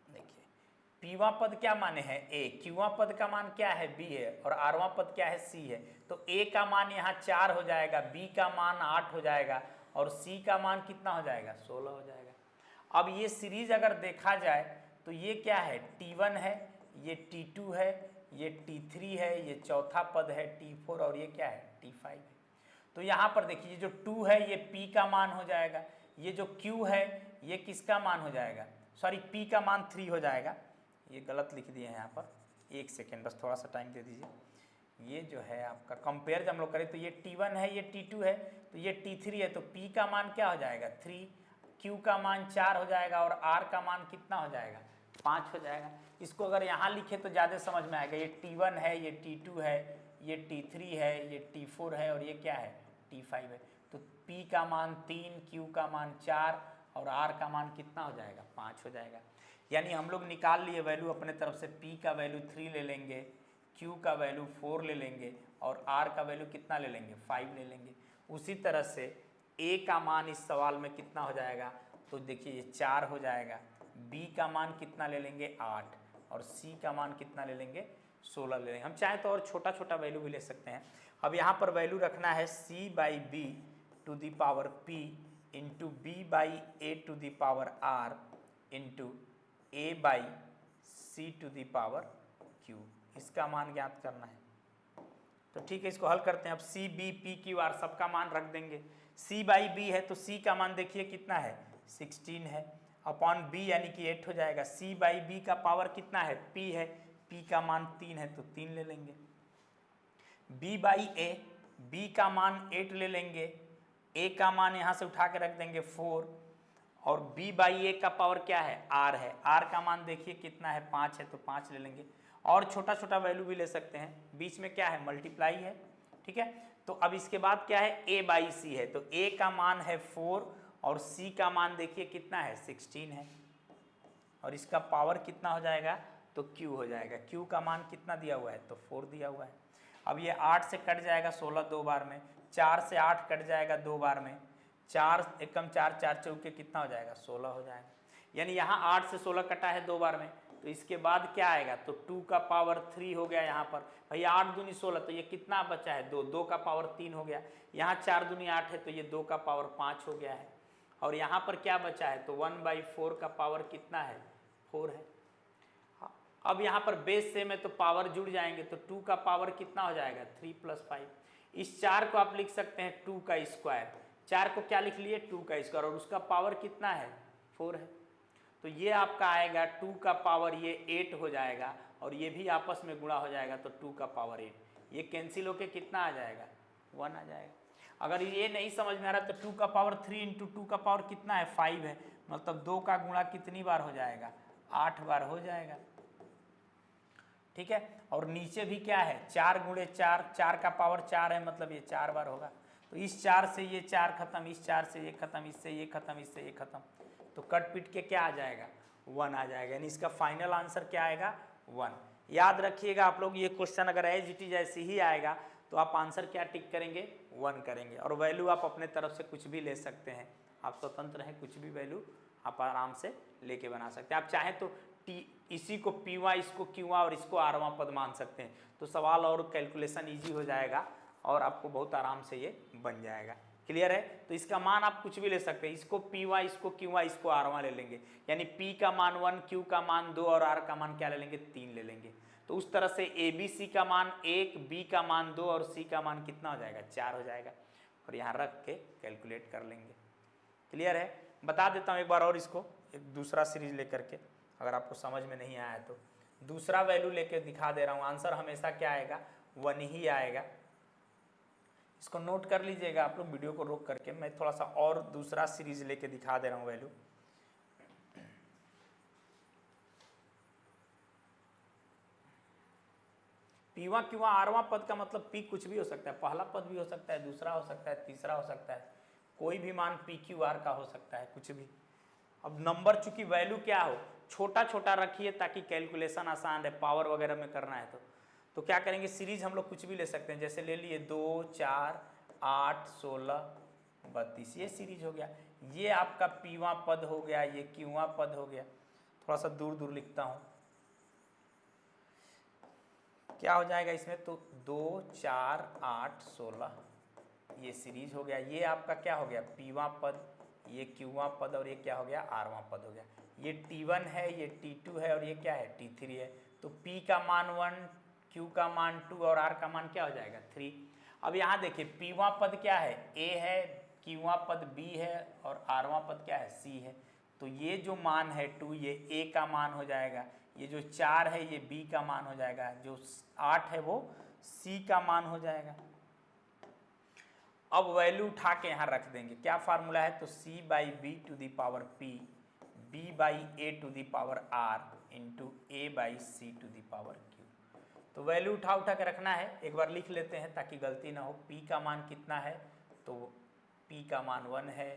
देखिए पीवा पद क्या माने हैं, ए, क्यूवा पद का मान क्या है, बी है, और आरवा पद क्या है, सी है। तो ए का मान यहाँ 4 हो जाएगा, बी का मान 8 हो जाएगा और सी का मान कितना हो जाएगा, 16 हो जाएगा। अब ये सीरीज अगर देखा जाए तो ये क्या है, T1 है, ये T2 है, ये T3 है, ये चौथा पद है T4 और ये क्या है, T5 है। तो यहाँ पर देखिए जो 2 है ये P का मान हो जाएगा, ये जो Q है ये किसका मान हो जाएगा, सॉरी P का मान 3 हो जाएगा। ये गलत लिख दिए हैं यहाँ पर, एक सेकेंड बस थोड़ा सा टाइम दे दीजिए। ये जो है आपका कंपेयर जब हम लोग करें तो ये T1 है, ये T2 है, तो ये T3 है, तो P का मान क्या हो जाएगा, 3, Q का मान 4 हो जाएगा और R का मान कितना हो जाएगा, 5 हो जाएगा। इसको अगर यहाँ लिखे तो ज़्यादा समझ में आएगा। ये T1 है, ये T2 है, ये T3 है, ये T4 है और ये क्या है, T5 है। तो P का मान 3, Q का मान 4 और R का मान कितना हो जाएगा, 5 हो जाएगा। यानी हम लोग निकाल लिए वैल्यू अपने तरफ से, P का वैल्यू 3 ले लेंगे, Q का वैल्यू 4 ले लेंगे और R का वैल्यू कितना ले लेंगे, 5 ले लेंगे। उसी तरह से A का मान इस सवाल में कितना हो जाएगा, तो देखिए ये 4 हो जाएगा। B का मान कितना ले लेंगे, 8 और C का मान कितना ले लेंगे, 16 ले लेंगे। हम चाहें तो और छोटा छोटा वैल्यू भी ले सकते हैं। अब यहाँ पर वैल्यू रखना है C/B to the power P into B/A to the power R into A/C to the power Q। इसका मान ज्ञात करना है। तो ठीक है, इसको हल करते हैं। अब C, B, P, Q, R सबका मान रख देंगे। C/B है तो C का मान देखिए कितना है, 16 है, अपॉन B यानी कि 8 हो जाएगा। C/B का पावर कितना है, P है, P का मान 3 है तो 3 ले लेंगे। B/A, B का मान 8 ले लेंगे, A का मान यहाँ से उठा के रख देंगे 4 और B/A का पावर क्या है, R है, R का मान देखिए कितना है, 5 है तो 5 ले लेंगे। और छोटा छोटा वैल्यू भी ले सकते हैं, बीच में क्या है, मल्टीप्लाई है। ठीक है, तो अब इसके बाद क्या है, A/C है, तो A का मान है 4 और C का मान देखिए कितना है, 16 है और इसका पावर कितना हो जाएगा, तो Q हो जाएगा। Q का मान कितना दिया हुआ है, तो 4 दिया हुआ है। अब ये 8 से कट जाएगा 16 दो बार में, 4 से 8 कट जाएगा दो बार में, 4 एकम 4, 4 चौके कितना हो जाएगा, 16 हो जाएगा। यानी यहाँ 8 से 16 कटा है दो बार में, तो इसके बाद क्या आएगा, तो 2 का पावर 3 हो गया। यहाँ पर भाई 8 दूनी 16, तो ये कितना बचा है, 2, 2 का पावर 3 हो गया। यहाँ 4 दूनी 8 है तो ये 2 का पावर 5 हो गया है। और यहाँ पर क्या बचा है, तो 1/4 का पावर कितना है, 4 है। अब यहाँ पर बेस से में तो पावर जुड़ जाएंगे, तो 2 का पावर कितना हो जाएगा, 3 + 5। इस 4 को आप लिख सकते हैं 2 का स्क्वायर। 4 को क्या लिख लिए, 2 का स्क्वायर, और उसका पावर कितना है, 4 है। तो ये आपका आएगा 2 का पावर ये 8 हो जाएगा और ये भी आपस में गुणा हो जाएगा, तो 2 का पावर 8। ये कैंसिल होके कितना आ जाएगा, 1 आ जाएगा। अगर ये नहीं समझ में आ रहा तो 2 का पावर 3 इंटू 2 का पावर कितना है, 5 है, मतलब 2 का गुणा कितनी बार हो जाएगा, 8 बार हो जाएगा। ठीक है, और नीचे भी क्या है, 4 × 4, 4 का पावर 4 है, मतलब ये 4 बार होगा। तो इस 4 से ये 4 खत्म, इस 4 से ये खत्म, इससे ये खत्म, इससे ये खत्म, तो कट पिट के क्या आ जाएगा, 1 आ जाएगा। यानी इसका फाइनल आंसर क्या आएगा, 1। याद रखिएगा आप लोग, ये क्वेश्चन अगर एज इट इज ऐसे ही आएगा तो आप आंसर क्या टिक करेंगे, 1 करेंगे। और वैल्यू आप अपने तरफ से कुछ भी ले सकते हैं, आप स्वतंत्र हैं, कुछ भी वैल्यू आप आराम से लेके बना सकते हैं। आप चाहें तो इसी को पीवा, इसको क्यूवा और इसको आरवा पद मान सकते हैं, तो सवाल और कैलकुलेशन ईजी हो जाएगा और आपको बहुत आराम से ये बन जाएगा। क्लियर है, तो इसका मान आप कुछ भी ले सकते हैं, इसको पीवा, इसको क्यूवा, इसको आरवा ले लेंगे। यानी पी का मान 1, क्यू का मान 2 और आर का मान क्या ले लेंगे, 3 ले लेंगे। तो उस तरह से ABC का मान 1, B का मान 2 और C का मान कितना हो जाएगा, 4 हो जाएगा। और यहाँ रख के कैलकुलेट कर लेंगे। क्लियर है। बता देता हूँ एक बार और इसको, एक दूसरा सीरीज लेकर के, अगर आपको समझ में नहीं आया तो दूसरा वैल्यू लेके दिखा दे रहा हूँ। आंसर हमेशा क्या आएगा, 1 ही आएगा। इसको नोट कर लीजिएगा आप लोग वीडियो को रोक करके, मैं थोड़ा सा और दूसरा सीरीज लेके दिखा दे रहा हूँ वैल्यू। पीवा क्यूवा आरवां पद का मतलब पी कुछ भी हो सकता है, पहला पद भी हो सकता है, दूसरा हो सकता है, तीसरा हो सकता है, कोई भी मान पी क्यू आर का हो सकता है, कुछ भी। अब नंबर चूंकि वैल्यू क्या हो, छोटा छोटा रखिए ताकि कैलकुलेशन आसान रहे, पावर वगैरह में करना है तो क्या करेंगे, सीरीज हम लोग कुछ भी ले सकते हैं। जैसे ले लिए 2, 4, 8, 16, 32, ये सीरीज हो गया। ये आपका पीवा पद हो गया, ये क्यूवा पद हो गया। थोड़ा सा दूर दूर लिखता हूँ, क्या हो जाएगा इसमें, तो 2, 4, 8, 16 ये सीरीज हो गया। ये आपका क्या हो गया, पीवा पद, ये क्यूवा पद, और ये क्या हो गया, आरवां पद हो गया। ये T1 है, ये T2 है, और ये क्या है, T3 है। तो P का मान 1, Q का मान 2 और R का मान क्या हो जाएगा, 3। अब यहाँ देखिए पीवा पद क्या है, A है, क्यूवा पद B है, और आरवां पद क्या है, C है। तो ये जो मान है 2, ये A का मान हो जाएगा, ये जो 4 है ये B का मान हो जाएगा, जो 8 है वो C का मान हो जाएगा। अब वैल्यू उठा के यहाँ रख देंगे, क्या फार्मूला है, तो C/B⁴P B/A⁴R इंटू A/C⁴Q। तो वैल्यू उठा के रखना है, एक बार लिख लेते हैं ताकि गलती ना हो। P का मान कितना है, तो P का मान 1 है,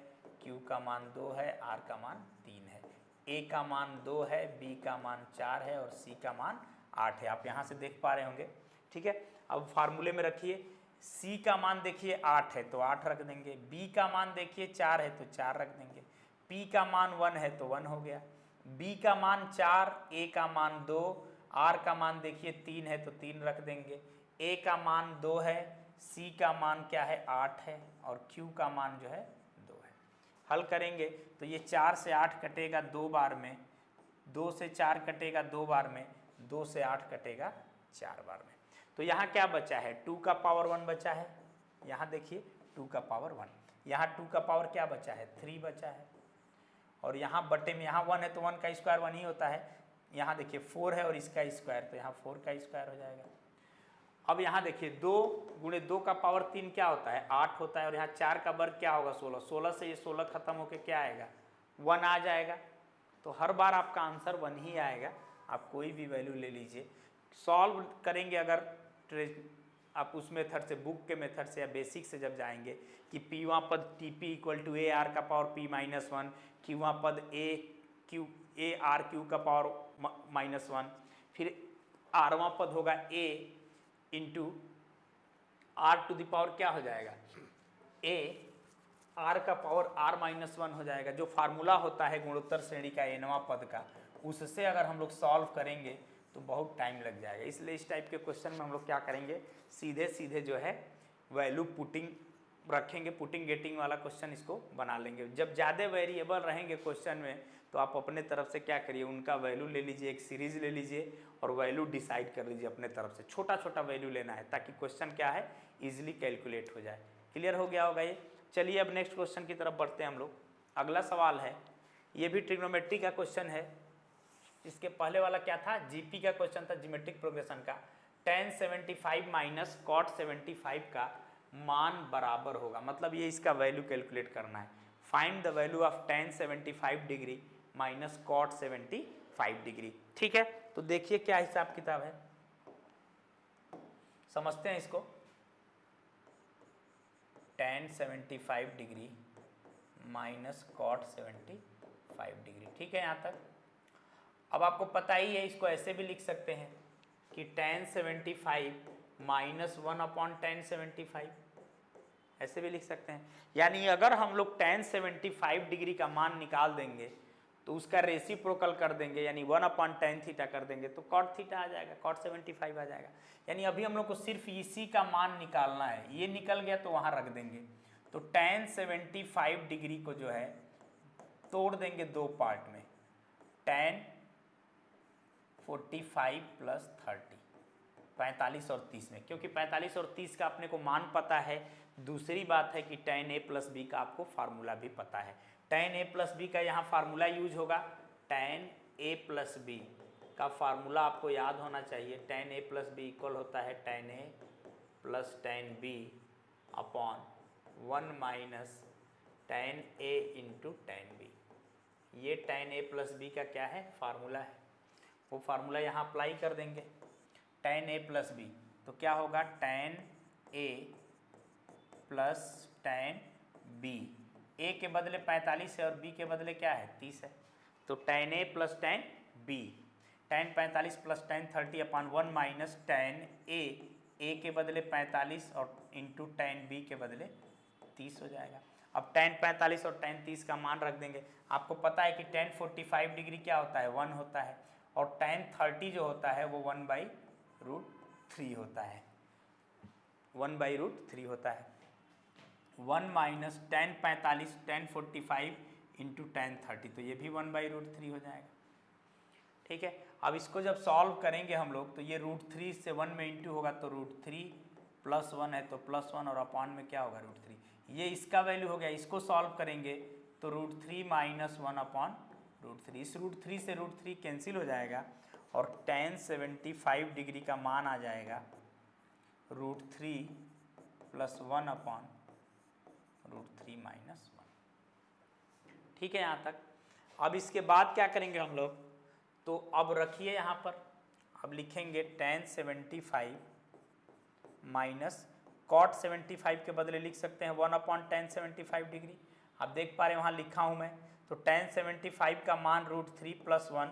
Q का मान 2 है, R का मान 3 है, A का मान 2 है, B का मान 4 है, और C का मान 8 है। आप यहाँ से देख पा रहे होंगे, ठीक है। अब फार्मूले में रखिए, C का मान देखिए 8 है तो 8 रख देंगे, B का मान देखिए 4 है तो 4 रख देंगे, P का मान 1 है तो 1 हो गया, B का मान 4, A का मान 2, R का मान देखिए 3 है तो 3 रख देंगे, A का मान 2 है, C का मान क्या है 8 है, और Q का मान जो है 2 है। हल करेंगे तो ये 4 से 8 कटेगा 2 बार में, 2 से 4 कटेगा 2 बार में, 2 से 8 कटेगा 4 बार में। तो यहाँ क्या बचा है, 2 का पावर 1 बचा है। यहाँ देखिए 2 का पावर 1, यहाँ 2 का पावर क्या बचा है, 3 बचा है, और यहाँ बटे में यहाँ 1 है तो 1 का स्क्वायर 1 ही होता है। यहाँ देखिए 4 है और इसका स्क्वायर, तो यहाँ 4 का स्क्वायर हो जाएगा। अब यहाँ देखिए 2 गुणे 2 का पावर 3 क्या होता है, 8 होता है, और यहाँ 4 का वर्ग क्या होगा, 16, 16 से ये 16 खत्म होके क्या आएगा, 1 आ जाएगा। तो हर बार आपका आंसर 1 ही आएगा, आप कोई भी वैल्यू ले लीजिए। सॉल्व करेंगे अगर आप उस मेथड से, बुक के मेथड से या बेसिक से जब जाएंगे कि पीवा पद TP = AR का पावर P-1, क्यूवा पद ARQ का पावर -1, फिर आरवां पद होगा A इंटू R⁴ क्या हो जाएगा, A R का पावर R-1 हो जाएगा। जो फार्मूला होता है गुणोत्तर श्रेणी का nवां पद का, उससे अगर हम लोग सॉल्व करेंगे तो बहुत टाइम लग जाएगा। इसलिए इस टाइप के क्वेश्चन में हम लोग क्या करेंगे, सीधे सीधे जो है वैल्यू पुटिंग रखेंगे, पुटिंग गेटिंग वाला क्वेश्चन इसको बना लेंगे। जब ज़्यादा वेरिएबल रहेंगे क्वेश्चन में तो आप अपने तरफ से क्या करिए, उनका वैल्यू ले लीजिए, एक सीरीज ले लीजिए और वैल्यू डिसाइड कर लीजिए अपने तरफ से। छोटा छोटा वैल्यू लेना है ताकि क्वेश्चन क्या है, ईजिली कैलकुलेट हो जाए। क्लियर हो गया होगा ये। चलिए अब नेक्स्ट क्वेश्चन की तरफ बढ़ते हैं हम लोग। अगला सवाल है, ये भी ट्रिग्नोमेट्री का क्वेश्चन है। इसके पहले वाला क्या था, जीपी का क्वेश्चन था, ज्योमेट्रिक प्रोग्रेशन का। tan 75 माइनस cot 75 का मान बराबर होगा, मतलब ये इसका वैल्यू कैलकुलेट करना है। Find the value of tan 75 degree minus cot 75 degree. ठीक है, तो देखिए क्या हिसाब किताब है, समझते हैं इसको। tan 75 degree minus cot 75 degree, ठीक है यहाँ तक। अब आपको पता ही है, इसको ऐसे भी लिख सकते हैं कि tan 75 माइनस 1/tan 75, ऐसे भी लिख सकते हैं। यानी अगर हम लोग tan 75 डिग्री का मान निकाल देंगे तो उसका रेसिप्रोकल कर देंगे, यानी 1/tan थीटा कर देंगे तो cot थीटा आ जाएगा, cot 75 आ जाएगा। यानी अभी हम लोग को सिर्फ इसी का मान निकालना है, ये निकल गया तो वहाँ रख देंगे। तो tan 75 डिग्री को जो है तोड़ देंगे दो पार्ट में, tan 45 प्लस 30, 45 और 30 में, क्योंकि 45 और 30 का अपने को मान पता है। दूसरी बात है कि tan A प्लस B का आपको फार्मूला भी पता है। tan a प्लस बी का यहाँ फार्मूला यूज होगा। tan a प्लस बी का फार्मूला आपको याद होना चाहिए। tan a plus b equal होता है tan a plus tan b upon 1 minus tan a into tan b। ये tan a प्लस बी का क्या है, फार्मूला है। वो फार्मूला यहाँ अप्लाई कर देंगे। tan a प्लस बी तो क्या होगा, tan a plus tan b। a के बदले 45 है और b के बदले क्या है, 30 है। तो tan a plus tan b, tan 45 plus tan 30 upon 1 minus tan a के बदले 45 और इंटू tan b के बदले 30 हो जाएगा। अब tan 45 और tan 30 का मान रख देंगे। आपको पता है कि tan 45 डिग्री क्या होता है, 1 होता है, और tan 30 जो होता है वो 1/√3 होता है, 1/√3 होता है। 1 minus tan 45 tan 45 into tan 30, तो ये भी 1/√3 हो जाएगा। ठीक है, अब इसको जब सॉल्व करेंगे हम लोग तो ये √3 से 1 में इंटू होगा तो √3 प्लस 1 है तो +1 और अपॉन में क्या होगा, √3। ये इसका वैल्यू हो गया। इसको सॉल्व करेंगे तो √3 माइनस 1 अपॉन √3। इस √3 से √3 कैंसिल हो जाएगा और tan 75 डिग्री का मान आ जाएगा √3 प्लस 1 अपॉन √3 माइनस 1। ठीक है यहाँ तक। अब इसके बाद क्या करेंगे हम लोग, तो अब रखिए यहाँ पर, अब लिखेंगे tan 75 माइनस cot 75 के बदले लिख सकते हैं 1 अपॉन tan 75 डिग्री। अब देख पा रहे हैं वहाँ लिखा हूँ मैं, तो tan 75 का मान √3 प्लस 1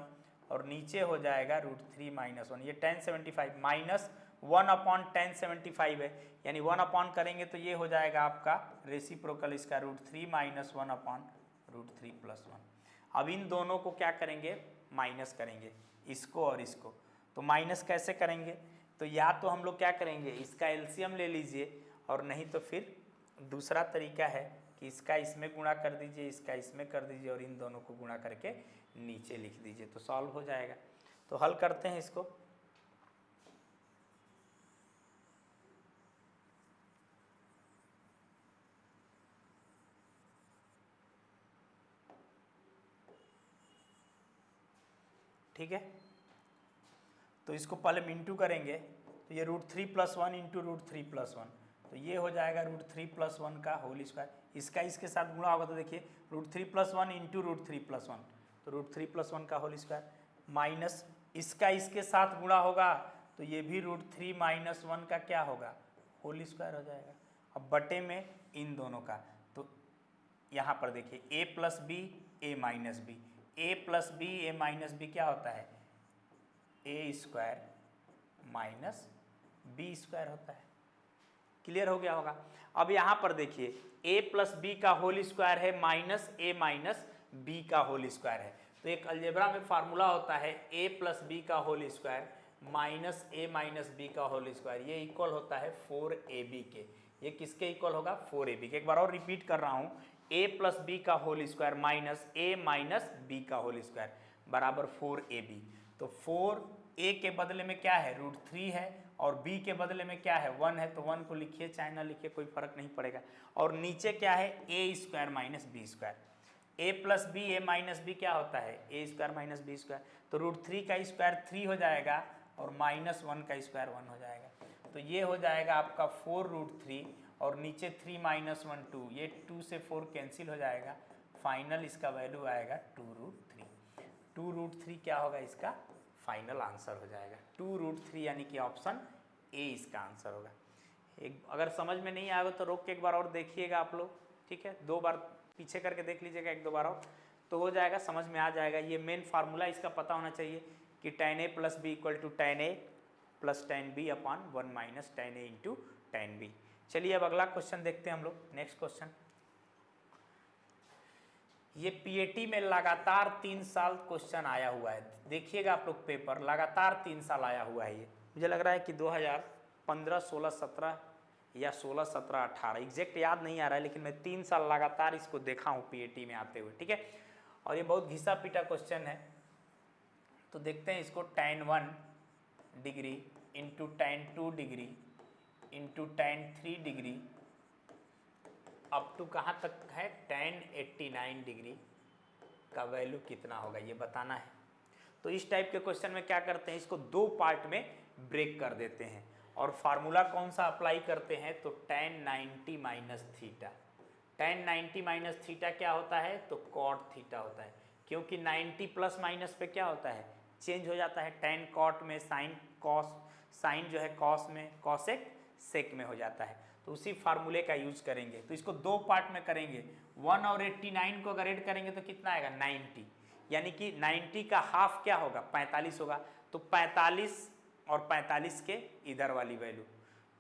और नीचे हो जाएगा √3 माइनस 1। ये tan 75 माइनस 1 अपॉन tan 75 है, यानी 1 अपॉन करेंगे तो ये हो जाएगा आपका रेसिप्रोकल इसका √3 माइनस 1 अपॉन √3 प्लस 1। अब इन दोनों को क्या करेंगे, माइनस करेंगे, इसको और इसको। तो माइनस कैसे करेंगे, तो या तो हम लोग क्या करेंगे, इसका एलसीएम ले लीजिए, और नहीं तो फिर दूसरा तरीका है कि इसका इसमें गुणा कर दीजिए, इसका इसमें कर दीजिए और इन दोनों को गुणा करके नीचे लिख दीजिए, तो सॉल्व हो जाएगा। तो हल करते हैं इसको। ठीक है, तो इसको पहले मिनटू करेंगे, तो ये √3 प्लस 1 इंटू √3 प्लस 1, तो ये हो जाएगा √3 प्लस 1 का होल स्क्वायर। इसका इसके साथ गुणा होगा तो देखिए √3 प्लस 1 इंटू √3 प्लस 1, तो √3 प्लस 1 का होल स्क्वायर, माइनस इसका इसके साथ गुणा होगा तो ये भी √3 माइनस 1 का क्या होगा, होल स्क्वायर हो जाएगा। अब बटे में इन दोनों का, तो यहाँ पर देखिए a plus b a minus b, a plus b a minus b क्या होता है, a square minus b square होता है। क्लियर हो गया होगा। अब यहाँ पर देखिए a प्लस बी का होल स्क्वायर है माइनस a माइनस बी का होल स्क्वायर है, तो एक अलजेब्रा में फार्मूला होता है a प्लस बी का whole square minus a minus b का होल स्क्वायर, ये इक्वल होता है 4ab के। ये किसके इक्वल होगा, 4ab के। एक बार और रिपीट कर रहा हूँ, a प्लस बी का whole square minus a minus b का होल स्क्वायर बराबर 4ab। तो 4a के बदले में क्या है, √3 है, और b के बदले में क्या है, 1 है, तो 1 को लिखिए चाहे ना लिखिए कोई फर्क नहीं पड़ेगा। और नीचे क्या है, a square minus b square, a plus b a minus b क्या होता है, a square minus b square, तो √3 का स्क्वायर 3 हो जाएगा और माइनस 1 का स्क्वायर 1 हो जाएगा, तो ये हो जाएगा आपका 4√3 और नीचे 3 माइनस 1 2, ये 2 से 4 कैंसिल हो जाएगा, फाइनल इसका वैल्यू आएगा 2√3। 2√3 क्या होगा, इसका फाइनल आंसर हो जाएगा 2√3, यानी कि ऑप्शन ए इसका आंसर होगा। एक अगर समझ में नहीं आएगा तो रोक के एक बार और देखिएगा आप लोग, ठीक है, 2 बार पीछे करके देख लीजिएगा, 1-2 बार और, तो हो जाएगा, समझ में आ जाएगा। ये मेन फार्मूला इसका पता होना चाहिए कि tan a plus b equal to tan a plus tan b upon 1 minus tan a into tan b। चलिए अब अगला क्वेश्चन देखते हैं हम लोग। नेक्स्ट क्वेश्चन, ये पीएटी में लगातार 3 साल क्वेश्चन आया हुआ है, देखिएगा आप लोग पेपर, लगातार 3 साल आया हुआ है। ये मुझे लग रहा है कि 2015, 16, 17 या 16, 17, 18 एग्जैक्ट याद नहीं आ रहा है, लेकिन मैं 3 साल लगातार इसको देखा हूँ पीएटी में आते हुए, ठीक है। और ये बहुत घिसा पीटा क्वेश्चन है, तो देखते हैं इसको। tan 1 degree into tan 2 degree into tan 3 degree up to कहाँ तक है, tan 89 डिग्री का वैल्यू कितना होगा ये बताना है। तो इस टाइप के क्वेश्चन में क्या करते हैं, इसको दो पार्ट में ब्रेक कर देते हैं और फार्मूला कौन सा अप्लाई करते हैं, तो tan 90 minus theta. tan 90 minus theta क्या होता है, तो cot थीटा होता है, क्योंकि 90 प्लस माइनस पे क्या होता है, चेंज हो जाता है। tan cot में साइन कॉस, साइन जो है कॉस में, कॉसेक सेक में हो जाता है। तो उसी फार्मूले का यूज करेंगे। तो इसको दो पार्ट में करेंगे, 1 और 89 को अगर ऐड करेंगे तो कितना आएगा, 90, यानी कि 90 का हाफ क्या होगा, 45 होगा। तो 45 और 45 के इधर वाली वैल्यू,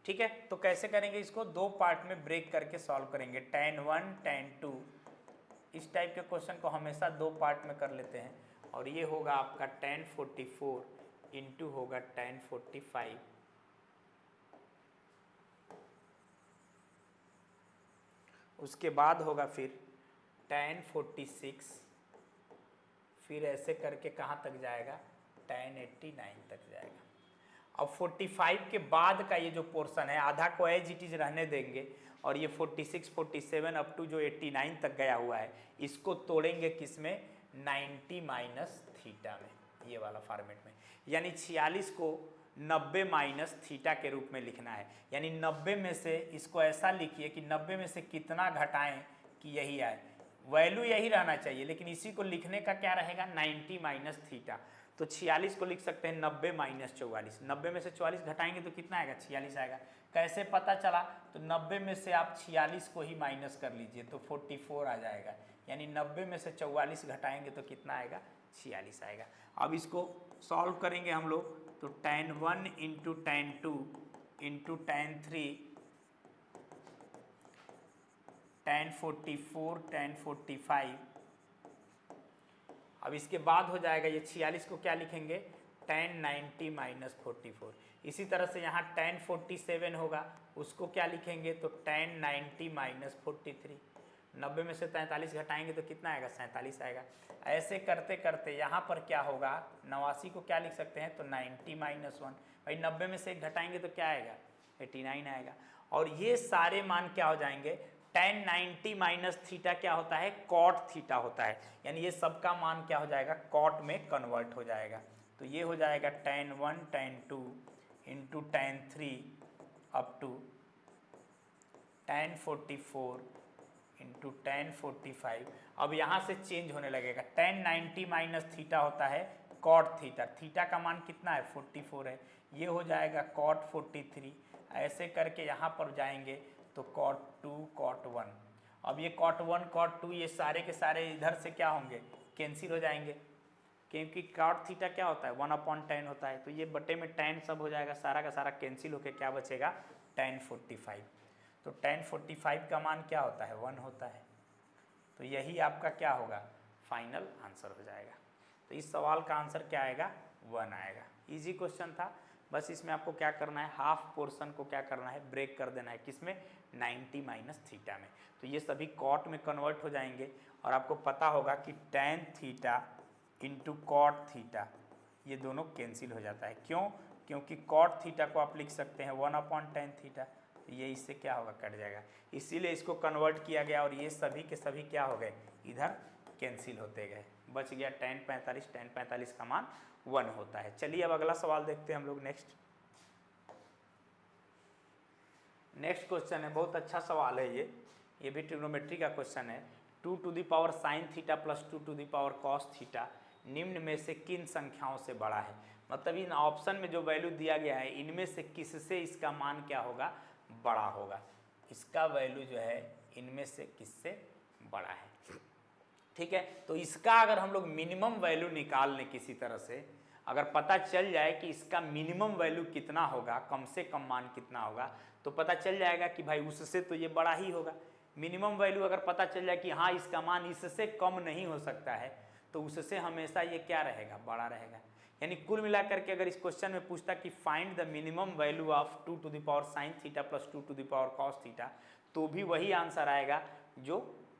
ठीक है। तो कैसे करेंगे इसको, दो पार्ट में ब्रेक करके सॉल्व करेंगे, tan 1 tan 2। इस टाइप के क्वेश्चन को हमेशा दो पार्ट में कर लेते हैं। और ये होगा आपका tan 44 इंटू होगा tan 45, उसके बाद होगा फिर tan 46, फिर ऐसे करके कहाँ तक जाएगा, tan 89 तक जाएगा। अब 45 के बाद का ये जो पोर्शन है आधा को एज इट इज रहने देंगे और ये 46 47 अप टू जो 89 तक गया हुआ है इसको तोड़ेंगे किस में, 90 माइनस थीटा में, ये वाला फॉर्मेट में। यानी 46 को 90 माइनस थीटा के रूप में लिखना है। यानी 90 में से इसको ऐसा लिखिए कि 90 में से कितना घटाएं कि यही आए, वैल्यू यही रहना चाहिए, लेकिन इसी को लिखने का क्या रहेगा, 90 माइनस थीटा। तो 46 को लिख सकते हैं 90 माइनस 44, 90 में से 44 घटाएंगे तो कितना आएगा, 46 आएगा। कैसे पता चला, तो 90 में से आप 46 को ही माइनस कर लीजिए तो 44 आ जाएगा। यानी 90 में से 44 घटाएंगे तो कितना आएगा, 46 आएगा। अब इसको सॉल्व करेंगे हम लोग, तो tan 1 into tan 2 into tan 3 tan 44 tan 45। अब इसके बाद हो जाएगा ये 46 को क्या लिखेंगे, tan 90 माइनस 44। इसी तरह से यहाँ tan 47 होगा, उसको क्या लिखेंगे, तो tan 90 माइनस 43। 90 में से 43 घटाएंगे तो कितना आएगा, 47 आएगा। ऐसे करते करते यहाँ पर क्या होगा, 89 को क्या लिख सकते हैं, तो 90 माइनस 1। भाई 90 में से एक घटाएंगे तो क्या आएगा, 89 आएगा। और ये सारे मान क्या हो जाएंगे, tan 90 माइनस थीटा क्या होता है, cot थीटा होता है। यानी ये सबका मान क्या हो जाएगा, cot में कन्वर्ट हो जाएगा। तो ये हो जाएगा tan 1 tan 2 into tan 3 up to tan 44 into tan 45। अब यहाँ से चेंज होने लगेगा, tan 90 माइनस थीटा होता है cot थीटा, थीटा का मान कितना है, 44 है, ये हो जाएगा cot 43। ऐसे करके यहाँ पर जाएंगे तो cot 2 cot 1। अब ये cot 1 cot 2 ये सारे के सारे इधर से क्या होंगे, कैंसिल हो जाएंगे, क्योंकि cot थीटा क्या होता है, 1/tan होता है। तो ये बटे में tan सब हो जाएगा, सारा का सारा कैंसिल होकर क्या बचेगा, tan 45। तो tan 45 का मान क्या होता है, 1 होता है। तो यही आपका क्या होगा, फाइनल आंसर हो जाएगा। तो इस सवाल का आंसर क्या आएगा, 1 आएगा। इजी क्वेश्चन था, बस इसमें आपको क्या करना है, हाफ पोर्शन को क्या करना है, ब्रेक कर देना है, किसमें, 90 माइनस थीटा में। तो ये सभी कॉट में कन्वर्ट हो जाएंगे और आपको पता होगा कि tan theta into cot theta ये दोनों कैंसिल हो जाता है। क्यों, क्योंकि कॉट थीटा को आप लिख सकते हैं 1/tan थीटा, ये इससे क्या होगा, कट जाएगा, इसीलिए इसको कन्वर्ट किया गया और ये सभी के सभी क्या हो गए, इधर कैंसिल होते गए, बच गया tan 45 का मान 1 होता है। चलिए अब अगला सवाल देखते हैं हम लोग। नेक्स्ट क्वेश्चन है, बहुत अच्छा सवाल है ये भी ट्रिग्नोमेट्री का क्वेश्चन है। 2 to the power sine theta plus 2 to the power cos theta निम्न में से किन संख्याओं से बड़ा है। मतलब इन ऑप्शन में जो वैल्यू दिया गया है इनमें से किससे इसका मान क्या होगा, बड़ा होगा। इसका वैल्यू जो है इनमें से किससे बड़ा है, ठीक है। तो इसका अगर हम लोग मिनिमम वैल्यू निकाल लें किसी तरह से, अगर पता चल जाए कि इसका मिनिमम वैल्यू कितना होगा, कम से कम मान कितना होगा, तो पता चल जाएगा कि भाई उससे तो ये बड़ा ही होगा। मिनिमम वैल्यू अगर पता चल जाए कि हाँ इसका मान इससे कम नहीं हो सकता है, तो उससे हमेशा ये क्या रहेगा, बड़ा रहेगा। यानी कुल मिलाकर के अगर इस क्वेश्चन में पूछता कि find the minimum value of 2 to the power sine theta plus 2 to the power cos theta, तो भी वही आंसर आएगा जो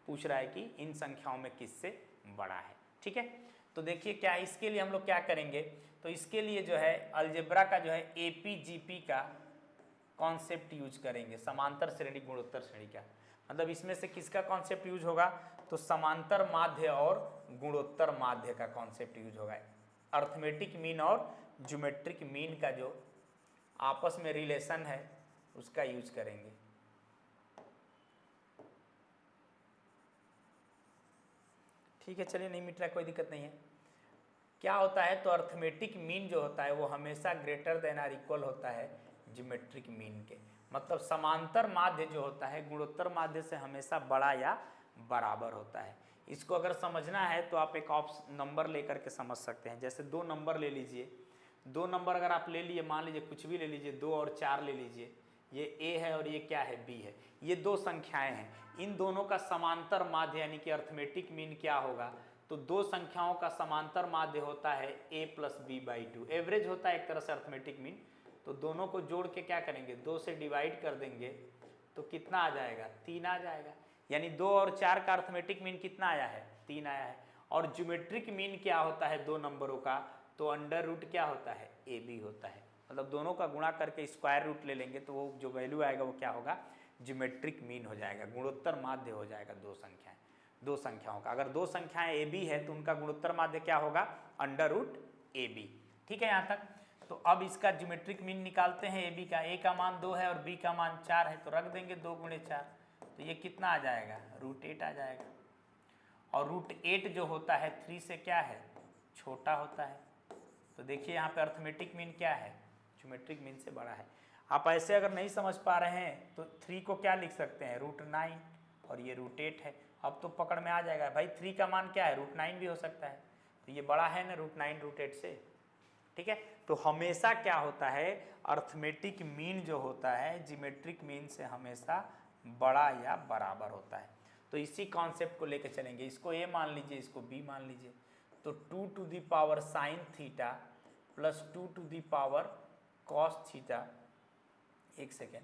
पूछ रहा है कि इन संख्याओं में किससे बड़ा है, ठीक है। तो देखिए क्या है, इसके लिए हम लोग क्या करेंगे, तो इसके लिए जो है अलजेब्रा का जो है एपीजीपी का कॉन्सेप्ट यूज करेंगे, समांतर श्रेणी गुणोत्तर श्रेणी का। मतलब इसमें से किसका कॉन्सेप्ट यूज होगा, तो समांतर माध्य और गुणोत्तर माध्य का कॉन्सेप्ट यूज होगा। अर्थमेटिक मीन और ज्योमेट्रिक मीन का जो आपस में रिलेशन है उसका यूज करेंगे। ठीक है, चलिए नहीं मिट रहा, कोई दिक्कत नहीं है। क्या होता है, तो अर्थमेटिक मीन जो होता है वो हमेशा ग्रेटर देन आर इक्वल होता है ज्योमेट्रिक मीन के। मतलब समांतर माध्य जो होता है गुणोत्तर माध्य से हमेशा बड़ा या बराबर होता है। इसको अगर समझना है तो आप एक नंबर लेकर के समझ सकते हैं। जैसे 2 नंबर ले लीजिए, 2 नंबर अगर आप ले लिए, मान लीजिए कुछ भी ले लीजिए, 2 और 4 ले लीजिए, ये A है और ये क्या है, B है। ये 2 संख्याएं हैं, इन दोनों का समांतर माध्य यानी कि अर्थमेटिक मीन क्या होगा, तो 2 संख्याओं का समांतर माध्य होता है a + b/2। एवरेज होता है एक तरह से अर्थमेटिक मीन। तो दोनों को जोड़ के क्या करेंगे, 2 से डिवाइड कर देंगे तो कितना आ जाएगा, 3 आ जाएगा। यानी 2 और 4 का अर्थमेटिक मीन कितना आया है, 3 आया है। और ज्योमेट्रिक मीन क्या होता है 2 नंबरों का, तो अंडर रूट क्या होता है, AB होता है। मतलब दोनों का गुणा करके स्क्वायर रूट ले लेंगे तो वो जो वैल्यू आएगा वो क्या होगा, ज्योमेट्रिक मीन हो जाएगा, गुणोत्तर माध्य हो जाएगा। 2 संख्याओं का, अगर 2 संख्याएं AB है तो उनका गुणोत्तर माध्य क्या होगा, अंडर रूट AB। ठीक है यहाँ तक। तो अब इसका ज्योमेट्रिक मीन निकालते हैं AB का। A का मान 2 है और B का मान 4 है, तो रख देंगे 2 × 4, तो ये कितना आ जाएगा, √8 आ जाएगा। और √8 जो होता है 3 से क्या है, छोटा होता है। तो देखिए यहाँ पे अर्थमेटिक मीन क्या है, ज्योमेट्रिक मीन से बड़ा है। आप ऐसे अगर नहीं समझ पा रहे हैं तो 3 को क्या लिख सकते हैं, √9, और ये √8 है। अब तो पकड़ में आ जाएगा भाई, 3 का मान क्या है, √9 भी हो सकता है, तो ये बड़ा है ना √9 √8 से। ठीक है, तो हमेशा क्या होता है, अर्थमेटिक मीन जो होता है ज्योमेट्रिक मीन से हमेशा बड़ा या बराबर होता है। तो इसी कॉन्सेप्ट को लेकर चलेंगे। इसको A मान लीजिए, इसको B मान लीजिए। तो 2 sin theta plus 2 cos theta, एक सेकेंड,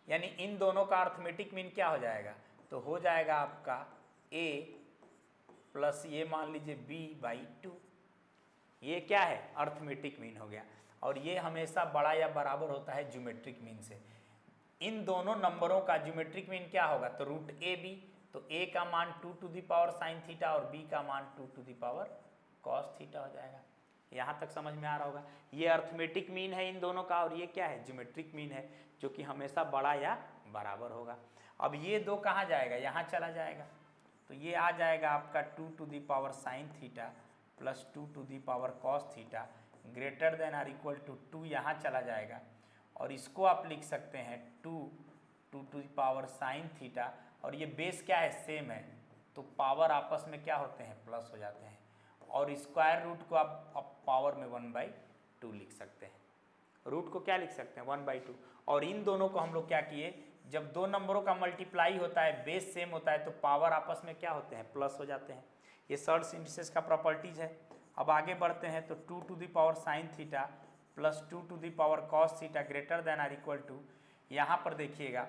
यानी इन दोनों का अर्थमेटिक मीन क्या हो जाएगा, तो हो जाएगा आपका A प्लस ये मान लीजिए B/2। ये क्या है, अर्थमेटिक मीन हो गया। और ये हमेशा बड़ा या बराबर होता है ज्योमेट्रिक मीन से। इन दोनों नंबरों का ज्योमेट्रिक मीन क्या होगा, तो √AB। तो A का मान 2 sin थीटा और B का मान 2 cos थीटा हो जाएगा। यहाँ तक समझ में आ रहा होगा। ये अर्थमेटिक मीन है इन दोनों का, और ये क्या है, ज्योमेट्रिक मीन है, जो कि हमेशा बड़ा या बराबर होगा। अब ये 2 कहाँ जाएगा, यहाँ चला जाएगा। तो ये आ जाएगा आपका 2 sin theta plus 2 cos theta greater than or equal to 2, यहाँ चला जाएगा। और इसको आप लिख सकते हैं 2 sin थीटा, और ये बेस क्या है, सेम है, तो पावर आपस में क्या होते हैं, प्लस हो जाते हैं। और स्क्वायर रूट को आप पावर में 1/2 लिख सकते हैं। रूट को क्या लिख सकते हैं, 1/2। और इन दोनों को हम लोग क्या किए, जब 2 नंबरों का मल्टीप्लाई होता है, बेस सेम होता है, तो पावर आपस में क्या होते हैं, प्लस हो जाते हैं। ये सर्ट्स इंडिसेस का प्रॉपर्टीज है। अब आगे बढ़ते हैं, तो 2 sin theta plus 2 cos theta greater than or equal to, यहाँ पर देखिएगा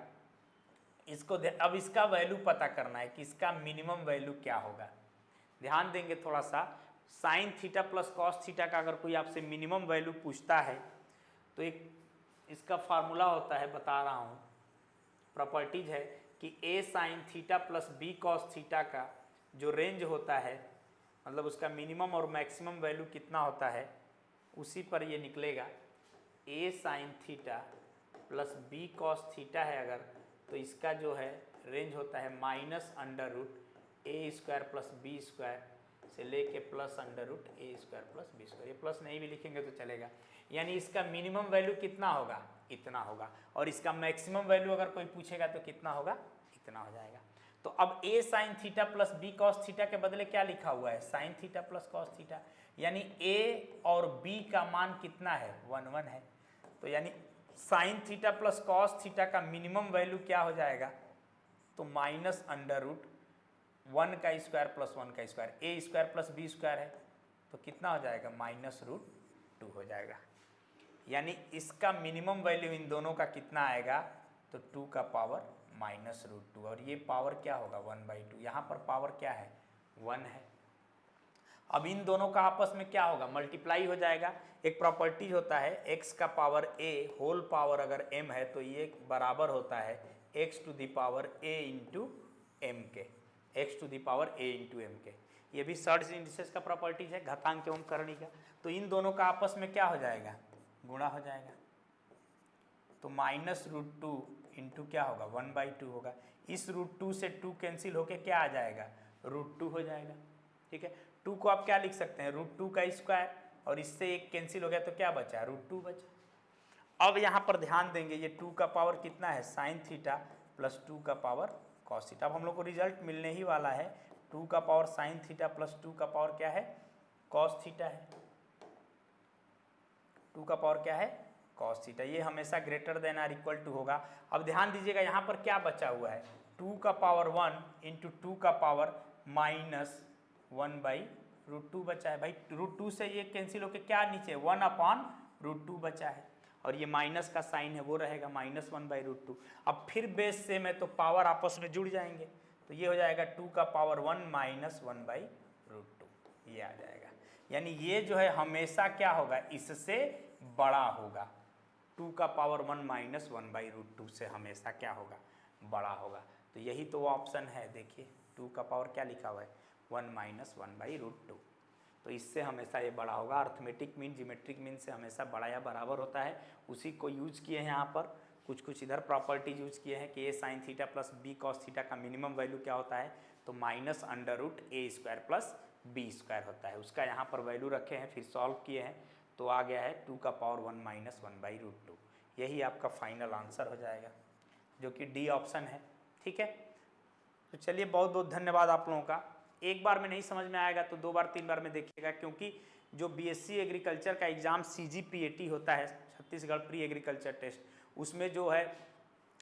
इसको अब इसका वैल्यू पता करना है कि इसका मिनिमम वैल्यू क्या होगा। ध्यान देंगे थोड़ा सा, sign theta plus cos theta का अगर कोई आपसे मिनिमम वैल्यू पूछता है तो एक इसका फार्मूला होता है, बता रहा हूँ, प्रॉपर्टीज है कि A sin theta plus B cos theta का जो रेंज होता है, मतलब उसका मिनिमम और मैक्सिमम वैल्यू कितना होता है, उसी पर ये निकलेगा। A sin theta plus B cos theta है अगर, तो इसका जो है रेंज होता है -√A² प्लस B² से लेके प्लस √A² प्लस B²। ये प्लस नहीं भी लिखेंगे तो चलेगा। यानी इसका मिनिमम वैल्यू कितना होगा, इतना होगा, और इसका मैक्सिमम वैल्यू अगर कोई पूछेगा तो कितना होगा, इतना हो जाएगा। तो अब A sin theta plus B cos theta के बदले क्या लिखा हुआ है, sin theta plus cos theta, यानी A और B का मान कितना है, 1 है। तो यानी sin theta plus cos theta का मिनिमम वैल्यू क्या हो जाएगा, तो -√1 का स्क्वायर प्लस 1 का स्क्वायर, A² प्लस B² है, तो कितना हो जाएगा, -√2 हो जाएगा। यानी इसका मिनिमम वैल्यू इन दोनों का कितना आएगा, तो 2 का पावर -√2, और ये पावर क्या होगा, 1/2। यहाँ पर पावर क्या है, 1 है। अब इन दोनों का आपस में क्या होगा, मल्टीप्लाई हो जाएगा। एक प्रॉपर्टी होता है x का पावर a होल पावर अगर m है तो ये बराबर होता है x to the power a into m के, x to the power a into m के। ये भी सर्च इंडिसेस का प्रॉपर्टीज है, घातांक एवं करणी का। तो इन दोनों का आपस में क्या हो जाएगा, गुणा हो जाएगा। तो -√2 इंटू क्या होगा 1/2 होगा। इस √2 से 2 कैंसिल होके क्या आ जाएगा, √2 हो जाएगा। ठीक है, 2 को आप क्या लिख सकते हैं, √2 का स्क्वायर, और इससे एक कैंसिल हो गया तो क्या बचा, √2 बचा। अब यहाँ पर ध्यान देंगे, ये 2 का पावर कितना है साइन थीटा प्लस 2 का पावर कॉस थीटा। अब हम लोग को रिजल्ट मिलने ही वाला है, 2 का पावर साइन थीटा प्लस 2 का पावर क्या है, कॉस थीटा है। 2 का पावर क्या है, कॉस थीटा। ये हमेशा greater than or equal to होगा। अब ध्यान दीजिएगा यहाँ पर क्या बचा हुआ है, 2 का पावर 1 इंटू 2 का पावर -1/√2 बचा है। भाई √2 से ये कैंसिल होके क्या नीचे 1/√2 बचा है, और ये माइनस का साइन है वो रहेगा -1/√2। अब फिर बेस से में तो पावर आपस में जुड़ जाएंगे, तो ये हो जाएगा 2 का पावर 1 -1/√2, ये आ जाएगा। यानी ये जो है हमेशा क्या होगा, इससे बड़ा होगा। 2 का पावर 1 -1/√2 से हमेशा क्या होगा, बड़ा होगा। तो यही तो ऑप्शन है, देखिए 2 का पावर क्या लिखा हुआ है 1 -1/√2। तो इससे हमेशा ये बड़ा होगा। अर्थमेटिक मीन जियोमेट्रिक मीन से हमेशा बड़ा या बराबर होता है, उसी को यूज किए हैं यहाँ पर। कुछ इधर प्रॉपर्टीज यूज किए हैं कि a sin theta plus b cos theta का मिनिमम वैल्यू क्या होता है, तो -√a² प्लस b² होता है। उसका यहाँ पर वैल्यू रखे हैं, फिर सॉल्व किए हैं तो आ गया है 2 का पावर 1 -1/√2। यही आपका फाइनल आंसर हो जाएगा, जो कि डी ऑप्शन है। ठीक है, तो चलिए बहुत बहुत धन्यवाद आप लोगों का। एक बार में नहीं समझ में आएगा तो 2 बार 3 बार में देखिएगा, क्योंकि जो बीएससी एग्रीकल्चर का एग्ज़ाम CGPAT होता है, छत्तीसगढ़ प्री एग्रीकल्चर टेस्ट, उसमें जो है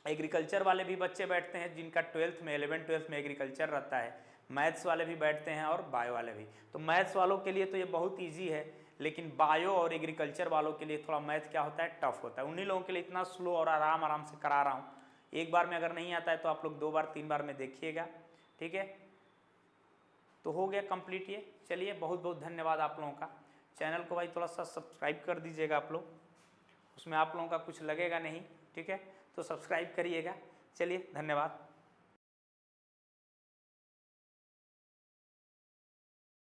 एग्रीकल्चर वाले भी बच्चे बैठते हैं जिनका 12th में 11th-12th में एग्रीकल्चर रहता है, मैथ्स वाले भी बैठते हैं और बायो वाले भी। तो मैथ्स वालों के लिए तो ये बहुत ईजी है, लेकिन बायो और एग्रीकल्चर वालों के लिए थोड़ा मैथ क्या होता है, टफ होता है। उन्हीं लोगों के लिए इतना स्लो और आराम से करा रहा हूँ। एक बार में अगर नहीं आता है तो आप लोग 2 बार 3 बार में देखिएगा। ठीक है, तो हो गया कंप्लीट ये। चलिए बहुत बहुत धन्यवाद आप लोगों का। चैनल को भाई थोड़ा सा सब्सक्राइब कर दीजिएगा आप लोग, उसमें आप लोगों का कुछ लगेगा नहीं। ठीक है, तो सब्सक्राइब करिएगा। चलिए धन्यवाद।